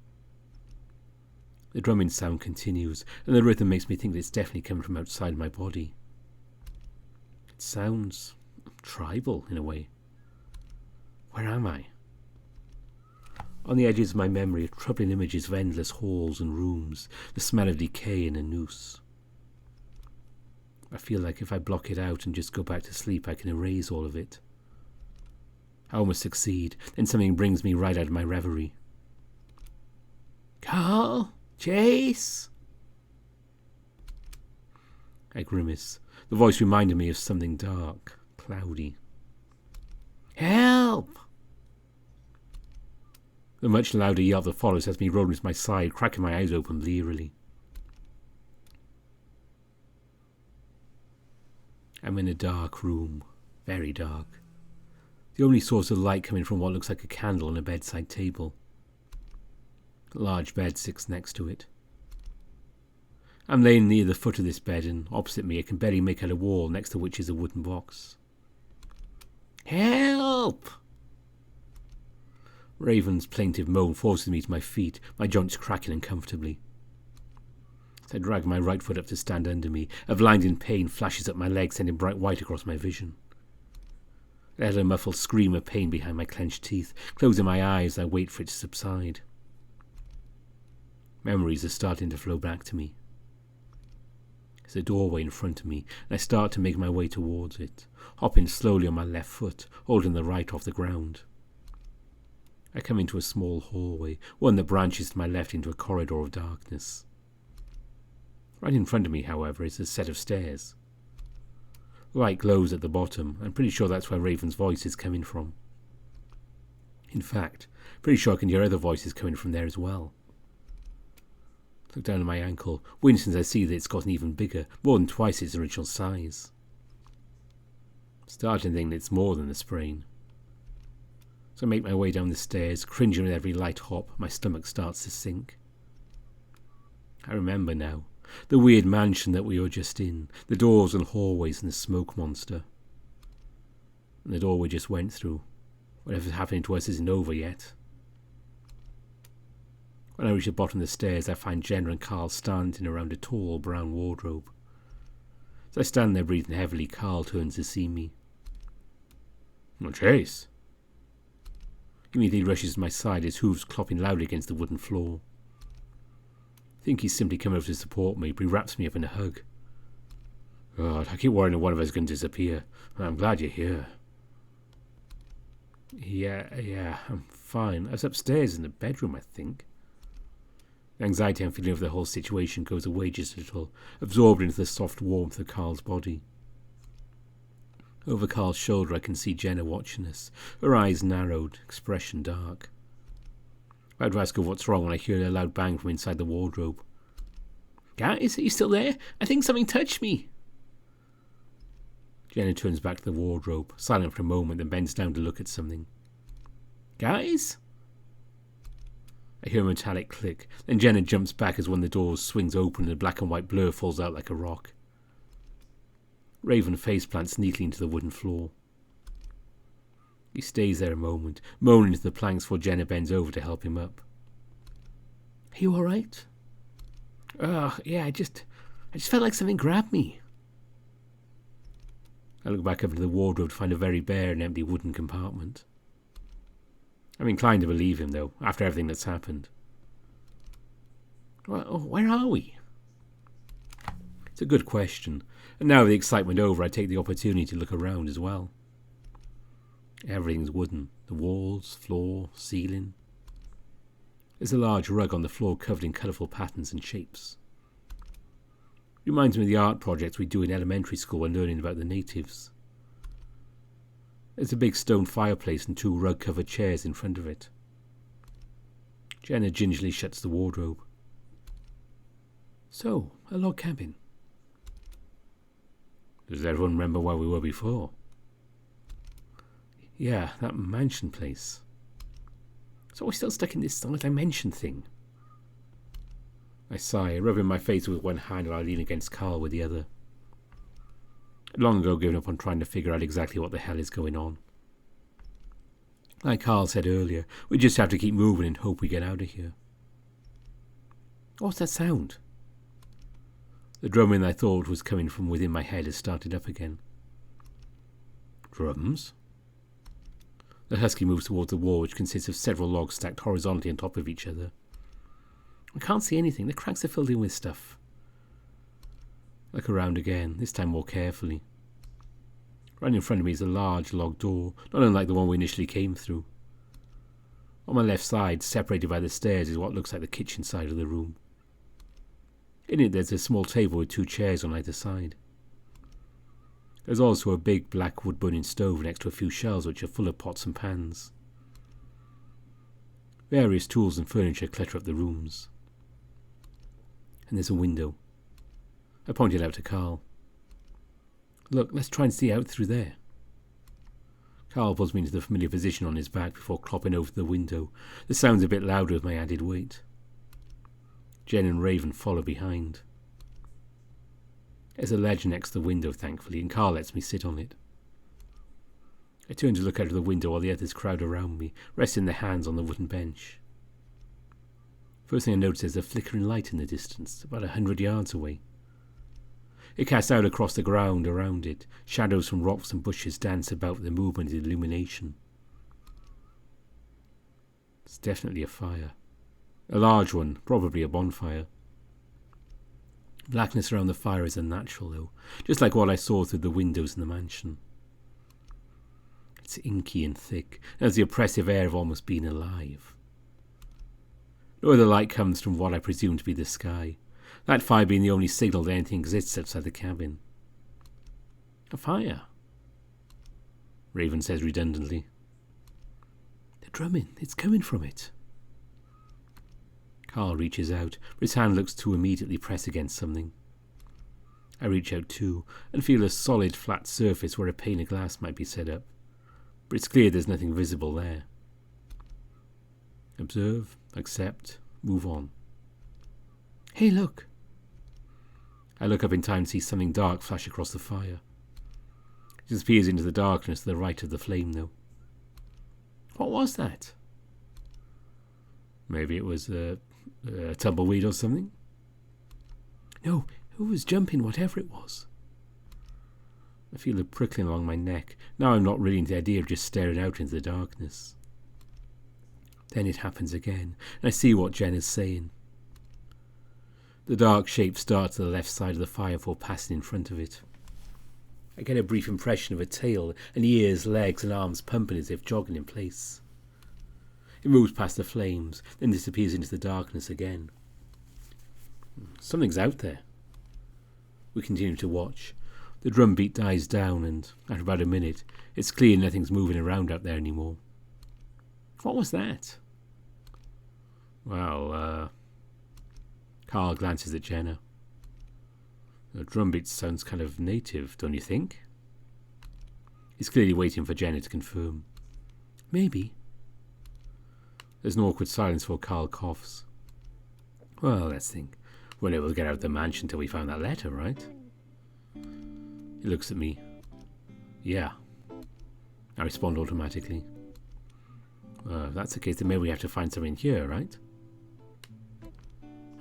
The drumming sound continues, and the rhythm makes me think that it's definitely coming from outside my body. It sounds tribal, in a way. Where am I? On the edges of my memory are troubling images of endless halls and rooms, the smell of decay in a noose. I feel like if I block it out and just go back to sleep, I can erase all of it. I almost succeed, then something brings me right out of my reverie. Carl? Chase? I grimace. The voice reminded me of something dark, cloudy. Help! The much louder yell that follows has me rolling to my side, cracking my eyes open blearily. I'm in a dark room, very dark. The only source of light coming from what looks like a candle on a bedside table. A large bed sits next to it. I'm laying near the foot of this bed, and opposite me I can barely make out a wall next to which is a wooden box. Help! Raven's plaintive moan forces me to my feet, my joints cracking uncomfortably. As I drag my right foot up to stand under me, a blinding pain flashes up my leg, sending bright white across my vision. I let a muffled scream of pain behind my clenched teeth, closing my eyes as I wait for it to subside. Memories are starting to flow back to me. There's a doorway in front of me, and I start to make my way towards it, hopping slowly on my left foot, holding the right off the ground. I come into a small hallway, one that branches to my left into a corridor of darkness. Right in front of me, however, is a set of stairs. The light glows at the bottom. I'm pretty sure that's where Raven's voice is coming from. In fact, pretty sure I can hear other voices coming from there as well. I look down at my ankle, wincing as I see that it's gotten even bigger, more than twice its original size. I'm starting to think that it's more than a sprain. So I make my way down the stairs, cringing with every light hop. My stomach starts to sink. I remember now. The weird mansion that we were just in, the doors and hallways and the smoke monster. And the door we just went through. Whatever's happening to us isn't over yet. When I reach the bottom of the stairs, I find Jenna and Carl standing around a tall brown wardrobe. As I stand there breathing heavily, Carl turns to see me. "Well, Chase." He immediately rushes to my side, his hooves clopping loudly against the wooden floor. I think he's simply come over to support me, but he wraps me up in a hug. "God, I keep worrying that one of us is going to disappear. I'm glad you're here." Yeah, I'm fine. I was upstairs in the bedroom, I think. The anxiety I'm feeling over the whole situation goes away just a little, absorbed into the soft warmth of Carl's body. Over Carl's shoulder I can see Jenna watching us, her eyes narrowed, expression dark. I had to ask her what's wrong when I hear a loud bang from inside the wardrobe. "Guys, are you still there? I think something touched me." Jenna turns back to the wardrobe, silent for a moment, then bends down to look at something. "Guys?" I hear a metallic click, then Jenna jumps back as one of the doors swings open and a black and white blur falls out like a rock. Raven face plants neatly into the wooden floor. He stays there a moment, moaning into the planks before Jenna bends over to help him up. "Are you alright?" Yeah, I just felt like something grabbed me." I look back up into the wardrobe to find a very bare and empty wooden compartment. I'm inclined to believe him, though, after everything that's happened. Well, where are we? It's a good question, and now with the excitement over, I take the opportunity to look around as well. Everything's wooden, the walls, floor, ceiling. There's a large rug on the floor covered in colourful patterns and shapes. It reminds me of the art projects we do in elementary school when learning about the natives. There's a big stone fireplace and 2 rug-covered chairs in front of it. Jenna gingerly shuts the wardrobe. "So, a log cabin. Does everyone remember where we were before?" "Yeah, that mansion place. So we're still stuck in this dimension thing." I sigh, rubbing my face with one hand while I lean against Carl with the other. I'd long ago given up on trying to figure out exactly what the hell is going on. Like Carl said earlier, we just have to keep moving and hope we get out of here. What's that sound? The drumming I thought was coming from within my head has started up again. Drums? The husky moves towards the wall, which consists of several logs stacked horizontally on top of each other. I can't see anything. The cracks are filled in with stuff. I look around again, this time more carefully. Right in front of me is a large log door, not unlike the one we initially came through. On my left side, separated by the stairs, is what looks like the kitchen side of the room. In it there's a small table with 2 chairs on either side. There's also a big black wood-burning stove next to a few shelves which are full of pots and pans. Various tools and furniture clutter up the rooms. And there's a window. I pointed out to Carl. "Look, let's try and see out through there." Carl pulls me into the familiar position on his back before clopping over the window. The sound's a bit louder with my added weight. Jen and Raven follow behind. There's a ledge next to the window, thankfully, and Carl lets me sit on it. I turn to look out of the window while the others crowd around me, resting their hands on the wooden bench. First thing I notice is a flickering light in the distance, about 100 yards away. It casts out across the ground around it. Shadows from rocks and bushes dance about the movement and illumination. It's definitely a fire. A large one, probably a bonfire. Blackness around the fire is unnatural, though, just like what I saw through the windows in the mansion. It's inky and thick, and has the oppressive air of almost being alive. No other light comes from what I presume to be the sky, that fire being the only signal that anything exists outside the cabin. A fire, Raven says redundantly. The drumming, it's coming from it. Carl reaches out, but his hand looks to immediately press against something. I reach out too, and feel a solid flat surface where a pane of glass might be set up, but it's clear there's nothing visible there. Observe, accept, move on. Hey, look! I look up in time to see something dark flash across the fire. It disappears into the darkness to the right of the flame, though. What was that? Maybe it was a tumbleweed or something? No, it was jumping, whatever it was. I feel it prickling along my neck. Now I'm not really into the idea of just staring out into the darkness. Then it happens again, and I see what Jen is saying. The dark shape starts to the left side of the fire before passing in front of it. I get a brief impression of a tail and ears, legs and arms pumping as if jogging in place. It moves past the flames, then disappears into the darkness again. Something's out there. We continue to watch. The drum beat dies down, and after about a minute, it's clear nothing's moving around out there anymore. What was that? Well, Carl glances at Jenna. The drum beat sounds kind of native, don't you think? He's clearly waiting for Jenna to confirm. Maybe. There's an awkward silence before Carl coughs. Well, let's think. We weren't able to get out of the mansion until we found that letter, right? He looks at me. Yeah. I respond automatically. If that's the case, then maybe we have to find something here, right?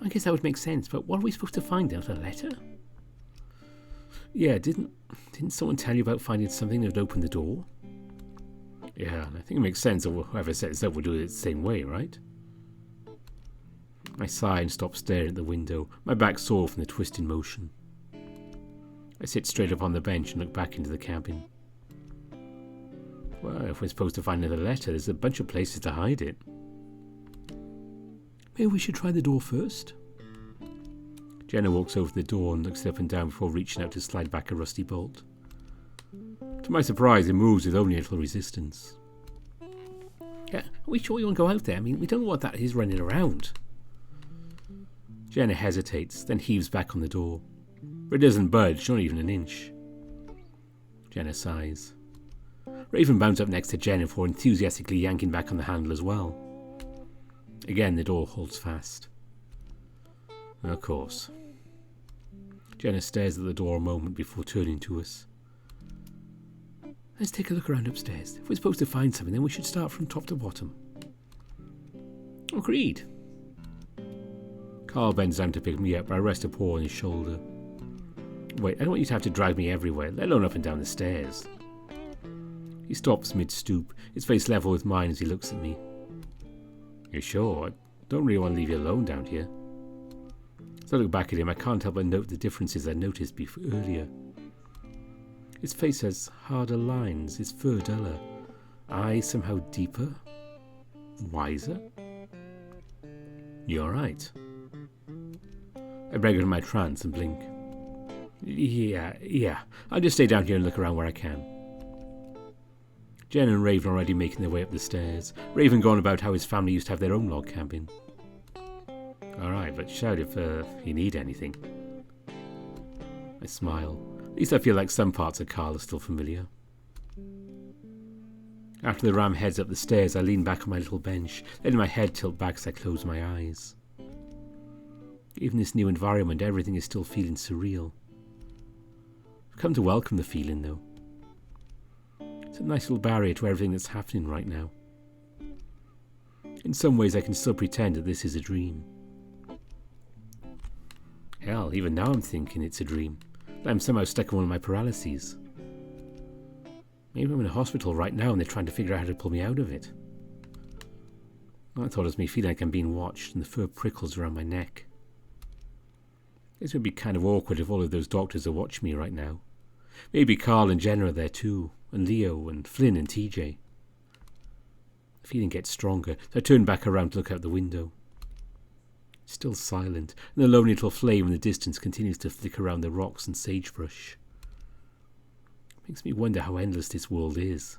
I guess that would make sense, but what are we supposed to find out? A letter? Yeah, didn't someone tell you about finding something that would open the door? Yeah, and I think it makes sense that whoever set this up would do it the same way, right? I sigh and stop staring at the window, my back sore from the twisting motion. I sit straight up on the bench and look back into the cabin. Well, if we're supposed to find another letter, there's a bunch of places to hide it. Maybe we should try the door first? Jenna walks over to the door and looks up and down before reaching out to slide back a rusty bolt. To my surprise, it moves with only a little resistance. Yeah, are we sure you want to go out there? I mean, we don't know what that is running around. Jenna hesitates, then heaves back on the door. But it doesn't budge, not even an inch. Jenna sighs. Raven bounds up next to Jenna before enthusiastically yanking back on the handle as well. Again, the door holds fast. Of course. Jenna stares at the door a moment before turning to us. Let's take a look around upstairs. If we're supposed to find something, then we should start from top to bottom. Agreed. Carl bends down to pick me up, but I rest a paw on his shoulder. Wait, I don't want you to have to drag me everywhere, let alone up and down the stairs. He stops mid-stoop, his face level with mine as he looks at me. You sure? I don't really want to leave you alone down here. As I look back at him, I can't help but note the differences I noticed earlier. His face has harder lines, his fur duller, eyes somehow deeper, wiser. You alright? I break out of my trance and blink. Yeah. I'll just stay down here and look around where I can. Jen and Raven are already making their way up the stairs. Raven gone about how his family used to have their own log cabin. Alright, but shout if you need anything. I smile. At least I feel like some parts of Carl are still familiar. After the ram heads up the stairs, I lean back on my little bench, letting my head tilt back as I close my eyes. Even this new environment, everything is still feeling surreal. I've come to welcome the feeling, though. It's a nice little barrier to everything that's happening right now. In some ways I can still pretend that this is a dream. Hell, even now I'm thinking it's a dream. That I'm somehow stuck in one of my paralyses. Maybe I'm in a hospital right now and they're trying to figure out how to pull me out of it. I thought it was me feeling like I'm being watched and the fur prickles around my neck. This would be kind of awkward if all of those doctors are watching me right now. Maybe Carl and Jenna are there too, and Leo and Flynn and TJ. The feeling gets stronger, so I turn back around to look out the window. It's still silent, and the lonely little flame in the distance continues to flicker around the rocks and sagebrush. It makes me wonder how endless this world is.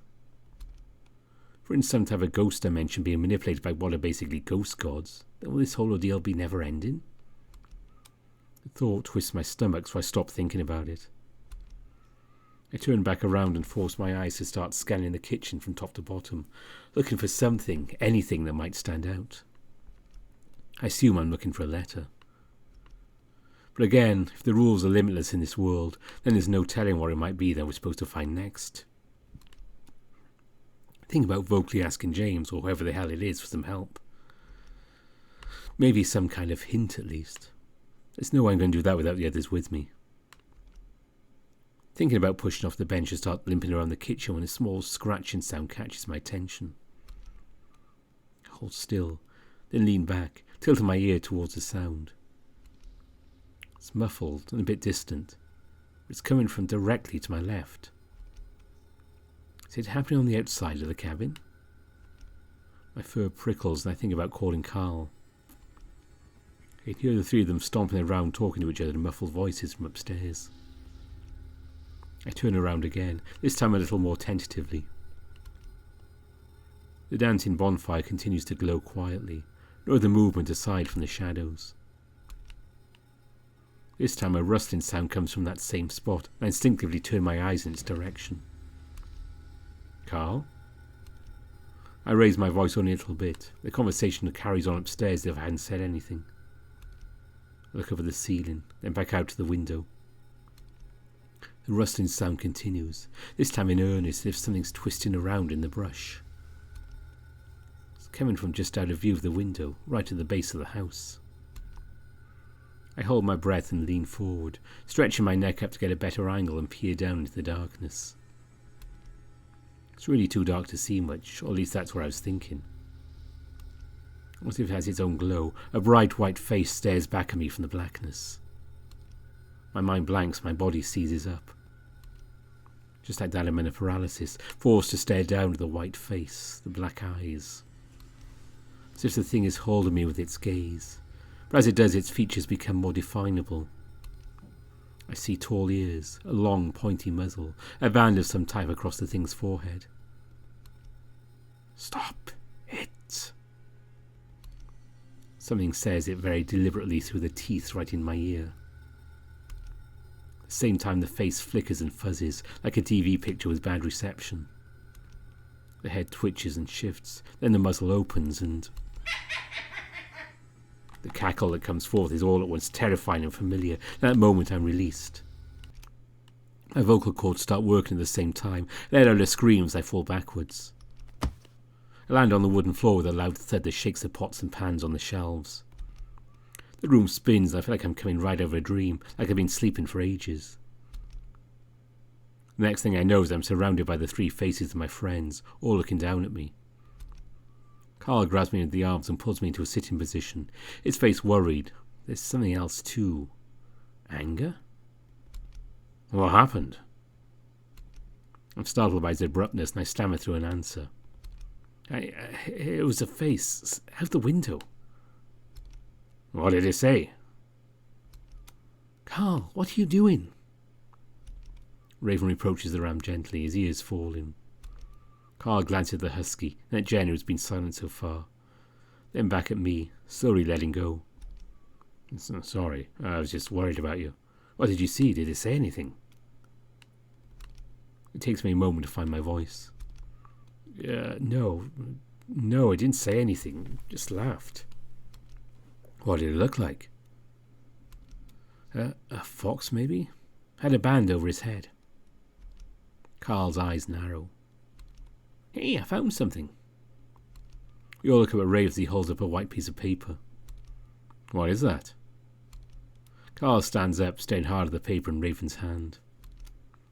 For instance, to have a ghost dimension being manipulated by what are basically ghost gods, then will this whole ordeal be never-ending? The thought twists my stomach, so I stop thinking about it. I turn back around and force my eyes to start scanning the kitchen from top to bottom, looking for something, anything that might stand out. I assume I'm looking for a letter. But again, if the rules are limitless in this world, then there's no telling what it might be that we're supposed to find next. Think about vocally asking James, or whoever the hell it is, for some help. Maybe some kind of hint at least. There's no way I'm going to do that without the others with me. Thinking about pushing off the bench and start limping around the kitchen when a small scratching sound catches my attention. I hold still, then lean back, tilting my ear towards the sound. It's muffled and a bit distant. It's coming from directly to my left. Is it happening on the outside of the cabin? My fur prickles and I think about calling Carl. I can hear the three of them stomping around talking to each other in muffled voices from upstairs. I turn around again, this time a little more tentatively. The dancing bonfire continues to glow quietly, no other movement aside from the shadows. This time a rustling sound comes from that same spot, and I instinctively turn my eyes in its direction. Carl? I raise my voice only a little bit. The conversation carries on upstairs if I hadn't said anything. I look up at the ceiling, then back out to the window. The rustling sound continues, this time in earnest, as if something's twisting around in the brush. It's coming from just out of view of the window, right at the base of the house. I hold my breath and lean forward, stretching my neck up to get a better angle and peer down into the darkness. It's really too dark to see much, or at least that's what I was thinking. As if it has its own glow, a bright white face stares back at me from the blackness. My mind blanks, my body seizes up. Just like that I'm in a paralysis, forced to stare down at the white face, the black eyes. As if the thing is holding me with its gaze. But as it does, its features become more definable. I see tall ears, a long pointy muzzle, a band of some type across the thing's forehead. Stop it! Something says it very deliberately through the teeth right in my ear. At the same time the face flickers and fuzzes, like a TV picture with bad reception. The head twitches and shifts, then the muzzle opens and... The cackle that comes forth is all at once terrifying and familiar. At that moment I'm released. My vocal cords start working at the same time, let out a scream as I fall backwards. I land on the wooden floor with a loud thud that shakes the pots and pans on the shelves. The room spins and I feel like I'm coming right over a dream, like I've been sleeping for ages. The next thing I know is I'm surrounded by the three faces of my friends, all looking down at me. Carl grabs me into the arms and pulls me into a sitting position, his face worried. There's something else too. Anger? What happened? I'm startled by his abruptness and I stammer through an answer. It was a face out the window. What did it say? Carl, what are you doing? Raven reproaches the ram gently, his ears falling. Carl glances at the husky, and at Jen, who's been silent so far. Then back at me, slowly letting go. Sorry, I was just worried about you. What did you see? Did it say anything? It takes me a moment to find my voice. No, I didn't say anything, just laughed. What did it look like? A fox, maybe? Had a band over his head. Carl's eyes narrow. Hey, I found something. We all look up at Raven as he holds up a white piece of paper. What is that? Carl stands up, staring hard at the paper in Raven's hand.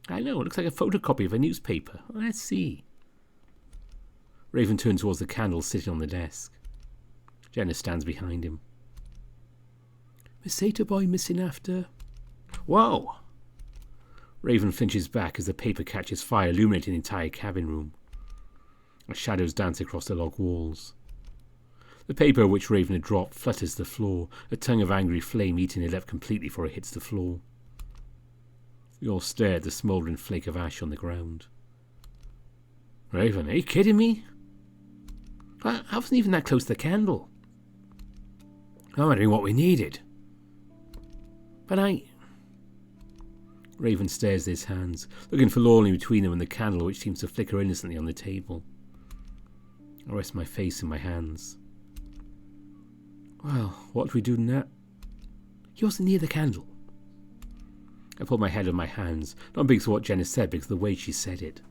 I know, it looks like a photocopy of a newspaper. Let's see. Raven turns towards the candle sitting on the desk. Jenna stands behind him. Maseta boy missing after... Whoa! Raven flinches back as the paper catches fire, illuminating the entire cabin room. Shadows dance across the log walls. The paper which Raven had dropped flutters to the floor, a tongue of angry flame eating it up completely before it hits the floor. We all stare at the smouldering flake of ash on the ground. Raven, are you kidding me? I wasn't even that close to the candle. I'm wondering what we needed. But Raven stares at his hands, looking forlornly between them and the candle which seems to flicker innocently on the table. I rest my face in my hands. Well, what do we do now? He wasn't near the candle. I pulled my head in my hands, not because of what Jenna said, because of the way she said it.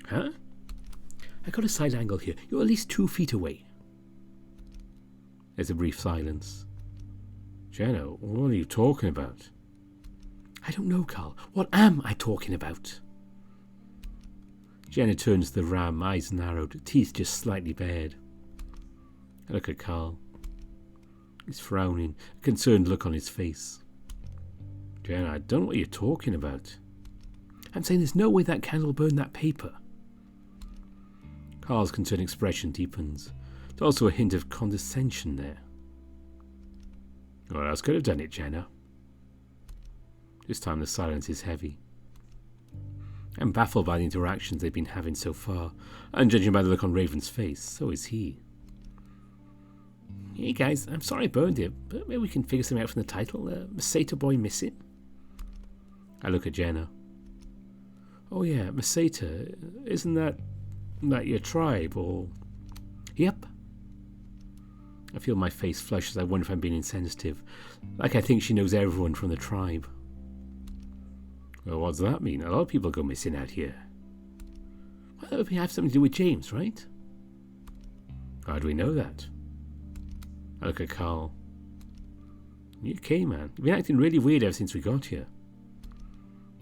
Huh? I got a side angle here. You're at least 2 feet away. There's a brief silence. Jenna, what are you talking about? I don't know, Carl. What am I talking about? Jenna turns to the ram, eyes narrowed, teeth just slightly bared. I look at Carl. He's frowning, a concerned look on his face. Jenna, I don't know what you're talking about. I'm saying there's no way that candle burned that paper. Carl's concerned expression deepens. There's also a hint of condescension there. What else could have done it, Jenna? This time the silence is heavy. I'm baffled by the interactions they've been having so far, and judging by the look on Raven's face, so is he. Hey guys, I'm sorry I burned it, but maybe we can figure something out from the title. Maseta boy missing? I look at Jenna. Oh yeah, Maseta, isn't that your tribe, or... Yep. I feel my face flush as I wonder if I'm being insensitive, like I think she knows everyone from the tribe. Well, what does that mean? A lot of people go missing out here. Well, we have something to do with James, right? How do we know that? I look at Carl. You okay, man? You've been acting really weird ever since we got here.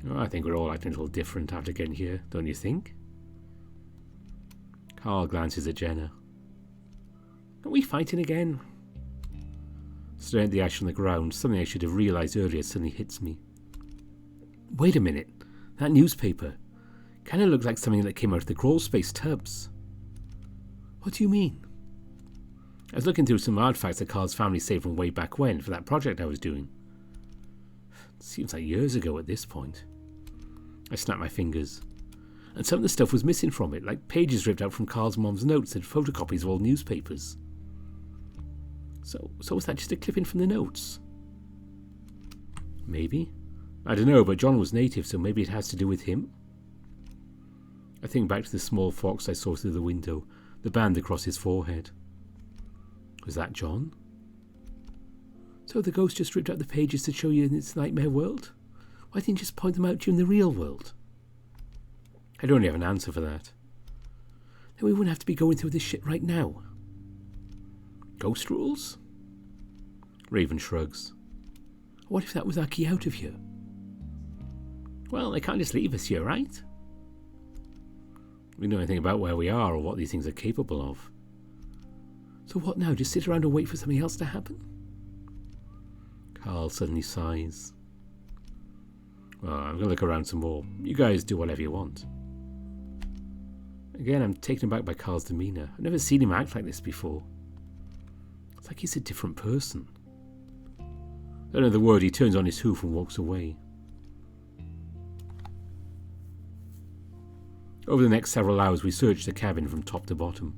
Oh, I think we're all acting a little different after getting here, don't you think? Carl glances at Jenna. Are we fighting again? Staring at the ash on the ground, something I should have realised earlier suddenly hits me. Wait a minute. That newspaper kind of looks like something that came out of the crawl space tubs. What do you mean? I was looking through some artifacts that Carl's family saved from way back when for that project I was doing. It seems like years ago at this point. I snapped my fingers. And some of the stuff was missing from it, like pages ripped out from Carl's mom's notes and photocopies of old newspapers. So was that just a clipping from the notes? Maybe. I don't know, but John was native, so maybe it has to do with him. I think back to the small fox I saw through the window, the band across his forehead. Was that John? So the ghost just ripped out the pages to show you in its nightmare world? Why didn't you just point them out to you in the real world? I don't really have an answer for that. Then we wouldn't have to be going through this shit right now. Ghost rules? Raven shrugs. What if that was our key out of here? Well, they can't just leave us here, right? We don't know anything about where we are or what these things are capable of. So what now? Just sit around and wait for something else to happen? Carl suddenly sighs. Well, I'm going to look around some more. You guys do whatever you want. Again, I'm taken aback by Carl's demeanour. I've never seen him act like this before. It's like he's a different person. At another word, he turns on his hoof and walks away. Over the next several hours, we search the cabin from top to bottom.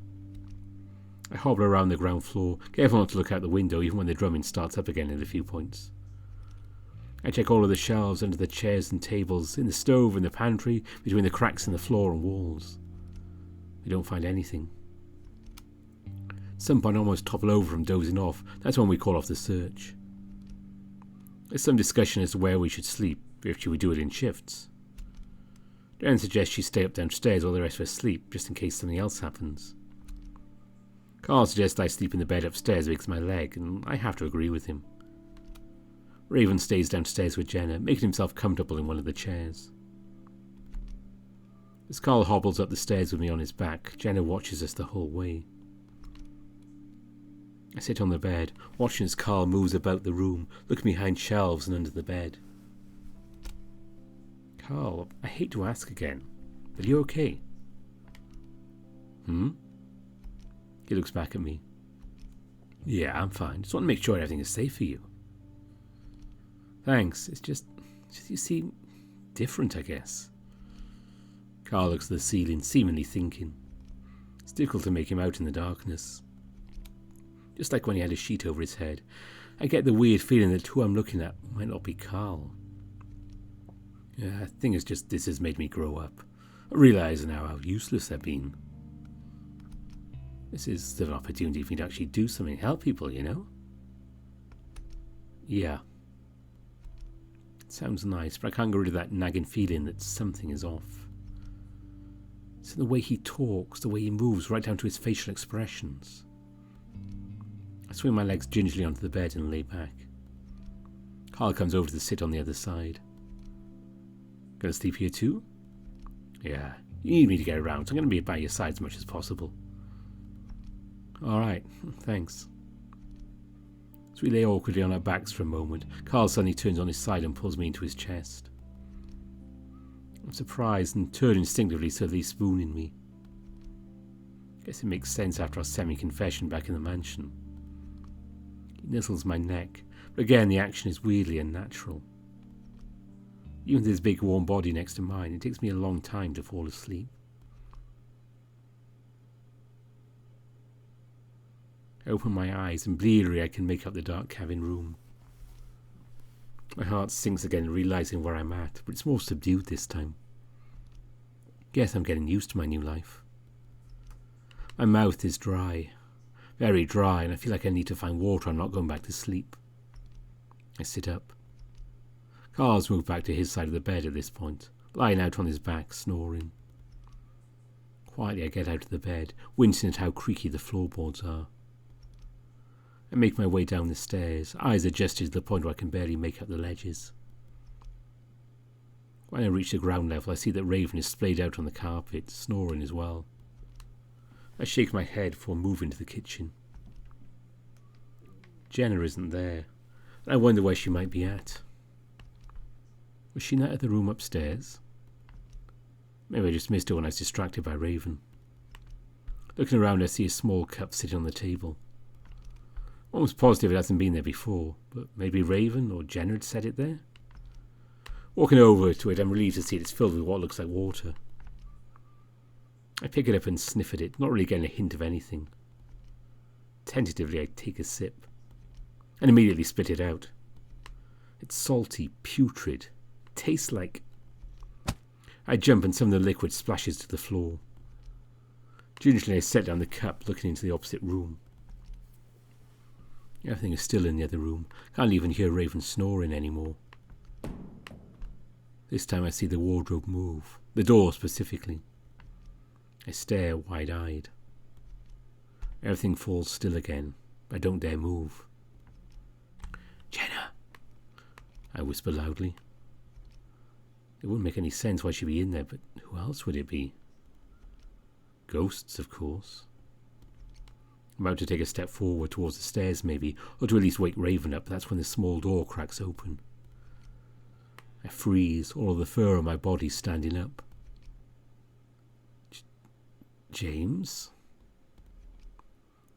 I hobble around the ground floor, careful not to look out the window even when the drumming starts up again at a few points. I check all of the shelves, under the chairs and tables, in the stove and the pantry, between the cracks in the floor and walls. We don't find anything. At some point I almost topple over from dozing off. That's when we call off the search. There's some discussion as to where we should sleep, if should we do it in shifts. Jen suggests she stay up downstairs while the rest of us sleep, just in case something else happens. Carl suggests I sleep in the bed upstairs because of my leg, and I have to agree with him. Raven stays downstairs with Jenna, making himself comfortable in one of the chairs. As Carl hobbles up the stairs with me on his back, Jenna watches us the whole way. I sit on the bed, watching as Carl moves about the room, looking behind shelves and under the bed. Carl, I hate to ask again, but are you okay? He looks back at me. Yeah, I'm fine. Just want to make sure everything is safe for you. Thanks. It's just you seem different, I guess. Carl looks at the ceiling, seemingly thinking. It's difficult to make him out in the darkness. Just like when he had a sheet over his head, I get the weird feeling that who I'm looking at might not be Carl. Yeah, I think it's just this has made me grow up. I realise now how useless I've been. This is the opportunity for me to actually do something, help people, you know? Yeah. It sounds nice, but I can't get rid of that nagging feeling that something is off. It's in the way he talks, the way he moves, right down to his facial expressions. I swing my legs gingerly onto the bed and lay back. Carl comes over to sit on the other side. Gonna sleep here too? Yeah, you need me to get around, so I'm gonna be by your side as much as possible. Alright, thanks. As we lay awkwardly on our backs for a moment, Carl suddenly turns on his side and pulls me into his chest. I'm surprised and turn instinctively so that he's spooning me. Guess it makes sense after our semi-confession back in the mansion. He nuzzles my neck, but again the action is weirdly unnatural. Even with his big warm body next to mine, it takes me a long time to fall asleep. I open my eyes and blearily I can make out the dark cabin room. My heart sinks again, realising where I'm at, but it's more subdued this time. Guess I'm getting used to my new life. My mouth is dry, very dry, and I feel like I need to find water. I'm not going back to sleep. I sit up. Carl's moved back to his side of the bed at this point, lying out on his back, snoring. Quietly I get out of the bed, wincing at how creaky the floorboards are. I make my way down the stairs, eyes adjusted to the point where I can barely make out the ledges. When I reach the ground level, I see that Raven is splayed out on the carpet, snoring as well. I shake my head before moving to the kitchen. Jenna isn't there, and I wonder where she might be at. Was she not at the room upstairs? Maybe I just missed her when I was distracted by Raven. Looking around, I see a small cup sitting on the table. Almost positive it hasn't been there before, but maybe Raven or Jenna had set it there? Walking over to it, I'm relieved to see it's filled with what looks like water. I pick it up and sniff at it, not really getting a hint of anything. Tentatively, I take a sip, and immediately spit it out. It's salty, putrid. It tastes like... I jump and some of the liquid splashes to the floor. Gingerly, I set down the cup, looking into the opposite room. Everything is still in the other room. Can't even hear Raven snoring anymore. This time I see the wardrobe move. The door specifically. I stare wide-eyed. Everything falls still again. I don't dare move. Jenna! I whisper loudly. It wouldn't make any sense why she'd be in there, but who else would it be? Ghosts, of course. I'm about to take a step forward towards the stairs, maybe, or to at least wake Raven up, but that's when the small door cracks open. I freeze, all of the fur on my body standing up. James?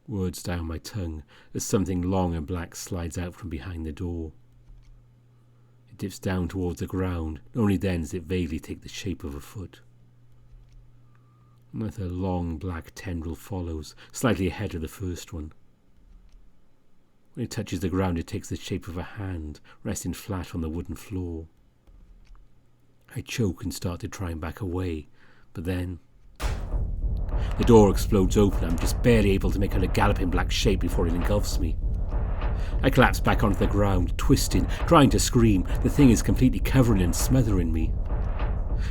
Words down my tongue as something long and black slides out from behind the door. It dips down towards the ground, and only then does it vaguely take the shape of a foot. Another long black tendril follows, slightly ahead of the first one. When it touches the ground, it takes the shape of a hand, resting flat on the wooden floor. I choke and start to try and back away, but then... The door explodes open. I'm just barely able to make out a galloping black shape before it engulfs me. I collapse back onto the ground, twisting, trying to scream. The thing is completely covering and smothering me.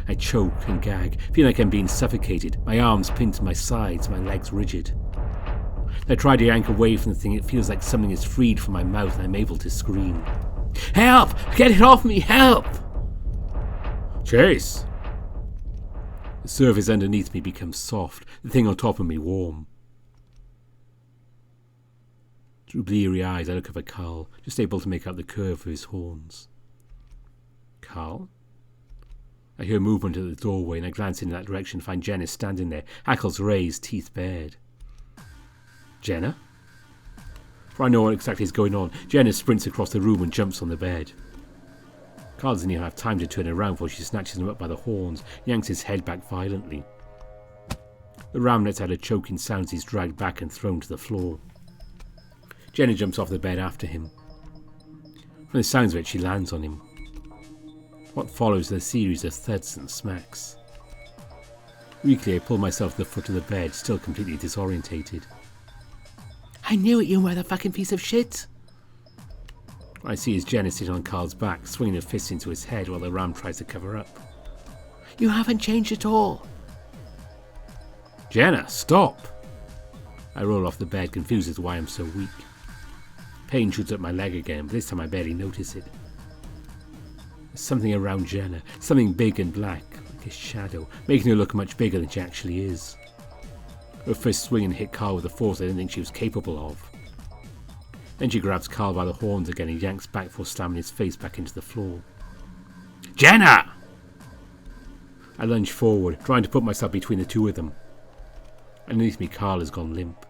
I choke and gag, feel like I'm being suffocated, my arms pinned to my sides, my legs rigid. I try to yank away from the thing. It feels like something is freed from my mouth and I'm able to scream. Help! Get it off me! Help! Chase! The surface underneath me becomes soft, the thing on top of me warm. Through bleary eyes I look up at Carl, just able to make out the curve of his horns. Carl? I hear movement at the doorway and I glance in that direction and find Jenna standing there, hackles raised, teeth bared. Jenna? Before I know what exactly is going on, Jenna sprints across the room and jumps on the bed. Carl doesn't even have time to turn around before she snatches him up by the horns, yanks his head back violently. The ram lets out a choking sound as he's dragged back and thrown to the floor. Jenna jumps off the bed after him. From the sounds of it, she lands on him. What follows is a series of thuds and smacks. Weakly, I pull myself to the foot of the bed, still completely disorientated. I knew it, you motherfucking piece of shit! I see his Jenna sitting on Carl's back, swinging a fist into his head while the ram tries to cover up. You haven't changed at all! Jenna, stop! I roll off the bed, confused as to why I'm so weak. Pain shoots up my leg again, but this time I barely notice it. There's something around Jenna, something big and black, like a shadow, making her look much bigger than she actually is. Her fist swing and hit Carl with a force I didn't think she was capable of. Then she grabs Carl by the horns again and yanks back before slamming his face back into the floor. Jenna! I lunge forward, trying to put myself between the two of them. Underneath me, Carl has gone limp.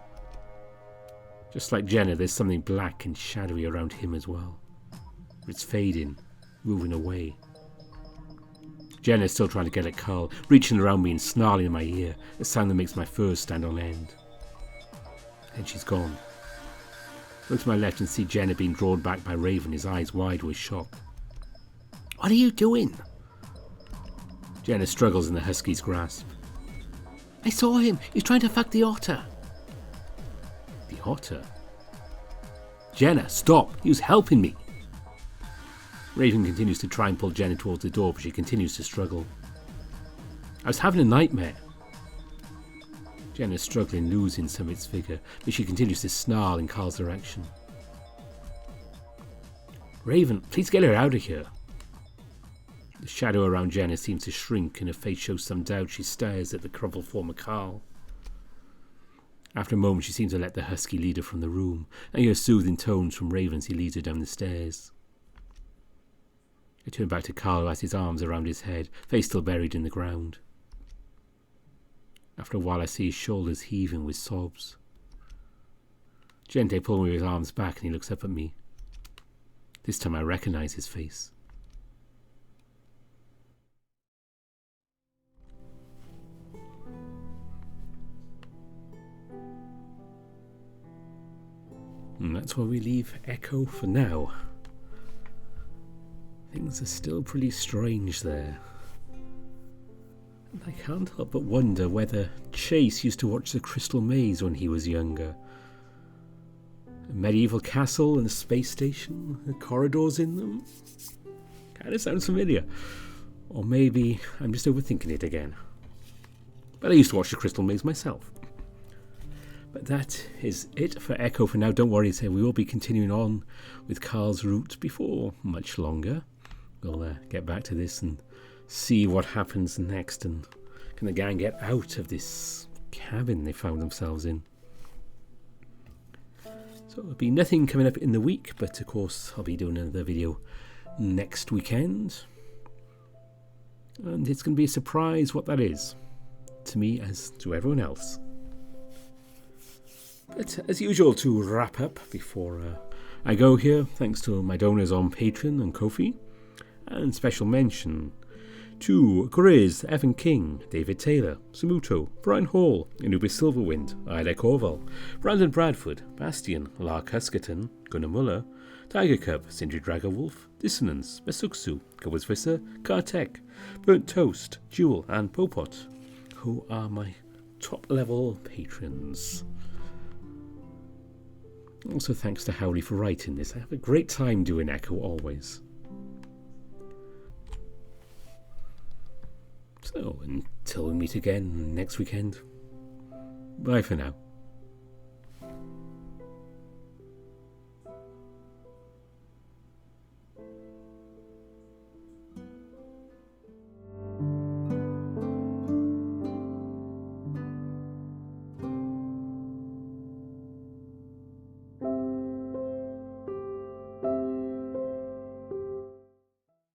Just like Jenna, there's something black and shadowy around him as well. But it's fading, moving away. Jenna's still trying to get at Carl, reaching around me and snarling in my ear, a sound that makes my fur stand on end. Then she's gone. I look to my left and see Jenna being drawn back by Raven, his eyes wide with shock. What are you doing? Jenna struggles in the husky's grasp. I saw him. He's trying to fuck the otter. The otter? Jenna, stop. He was helping me. Raven continues to try and pull Jenna towards the door, but she continues to struggle. I was having a nightmare. Jenna's struggling, losing some of its vigour, but she continues to snarl in Carl's direction. Raven, please get her out of here. The shadow around Jenna seems to shrink and her face shows some doubt. She stares at the crumpled form of Carl. After a moment, she seems to let the husky lead her from the room. I hear soothing tones from Raven as he leads her down the stairs. I turn back to Carl, who has his arms around his head, face still buried in the ground. After a while, I see his shoulders heaving with sobs. Gently pulls me with his arms back and he looks up at me. This time I recognise his face. And that's where we leave Echo for now. Things are still pretty strange there. And I can't help but wonder whether Chase used to watch The Crystal Maze when he was younger. A medieval castle and a space station, the corridors in them. Kind of sounds familiar. Or maybe I'm just overthinking it again. But I used to watch The Crystal Maze myself. But that is it for Echo for now. Don't worry, we will be continuing on with Carl's route before much longer. We'll get back to this and see what happens next, and can the gang get out of this cabin they found themselves in. So there'll be nothing coming up in the week, but of course I'll be doing another video next weekend. And it's going to be a surprise what that is, to me as to everyone else. But as usual, to wrap up before I go here, thanks to my donors on Patreon and Ko-fi, and special mention to Grizz, Evan King, David Taylor, Samuto, Brian Hall, Anubis Silverwind, Ida Corval, Brandon Bradford, Bastian, Lark Huskerton, Gunnar Muller, Tiger Cub, Sindri Dragowolf, Dissonance, Besuksu, Cobbles Visser, Kartek, Burnt Toast, Jewel, and Popot, who are my top level patrons. Also thanks to Howley for writing this. I have a great time doing Echo always. So, until we meet again next weekend, bye for now.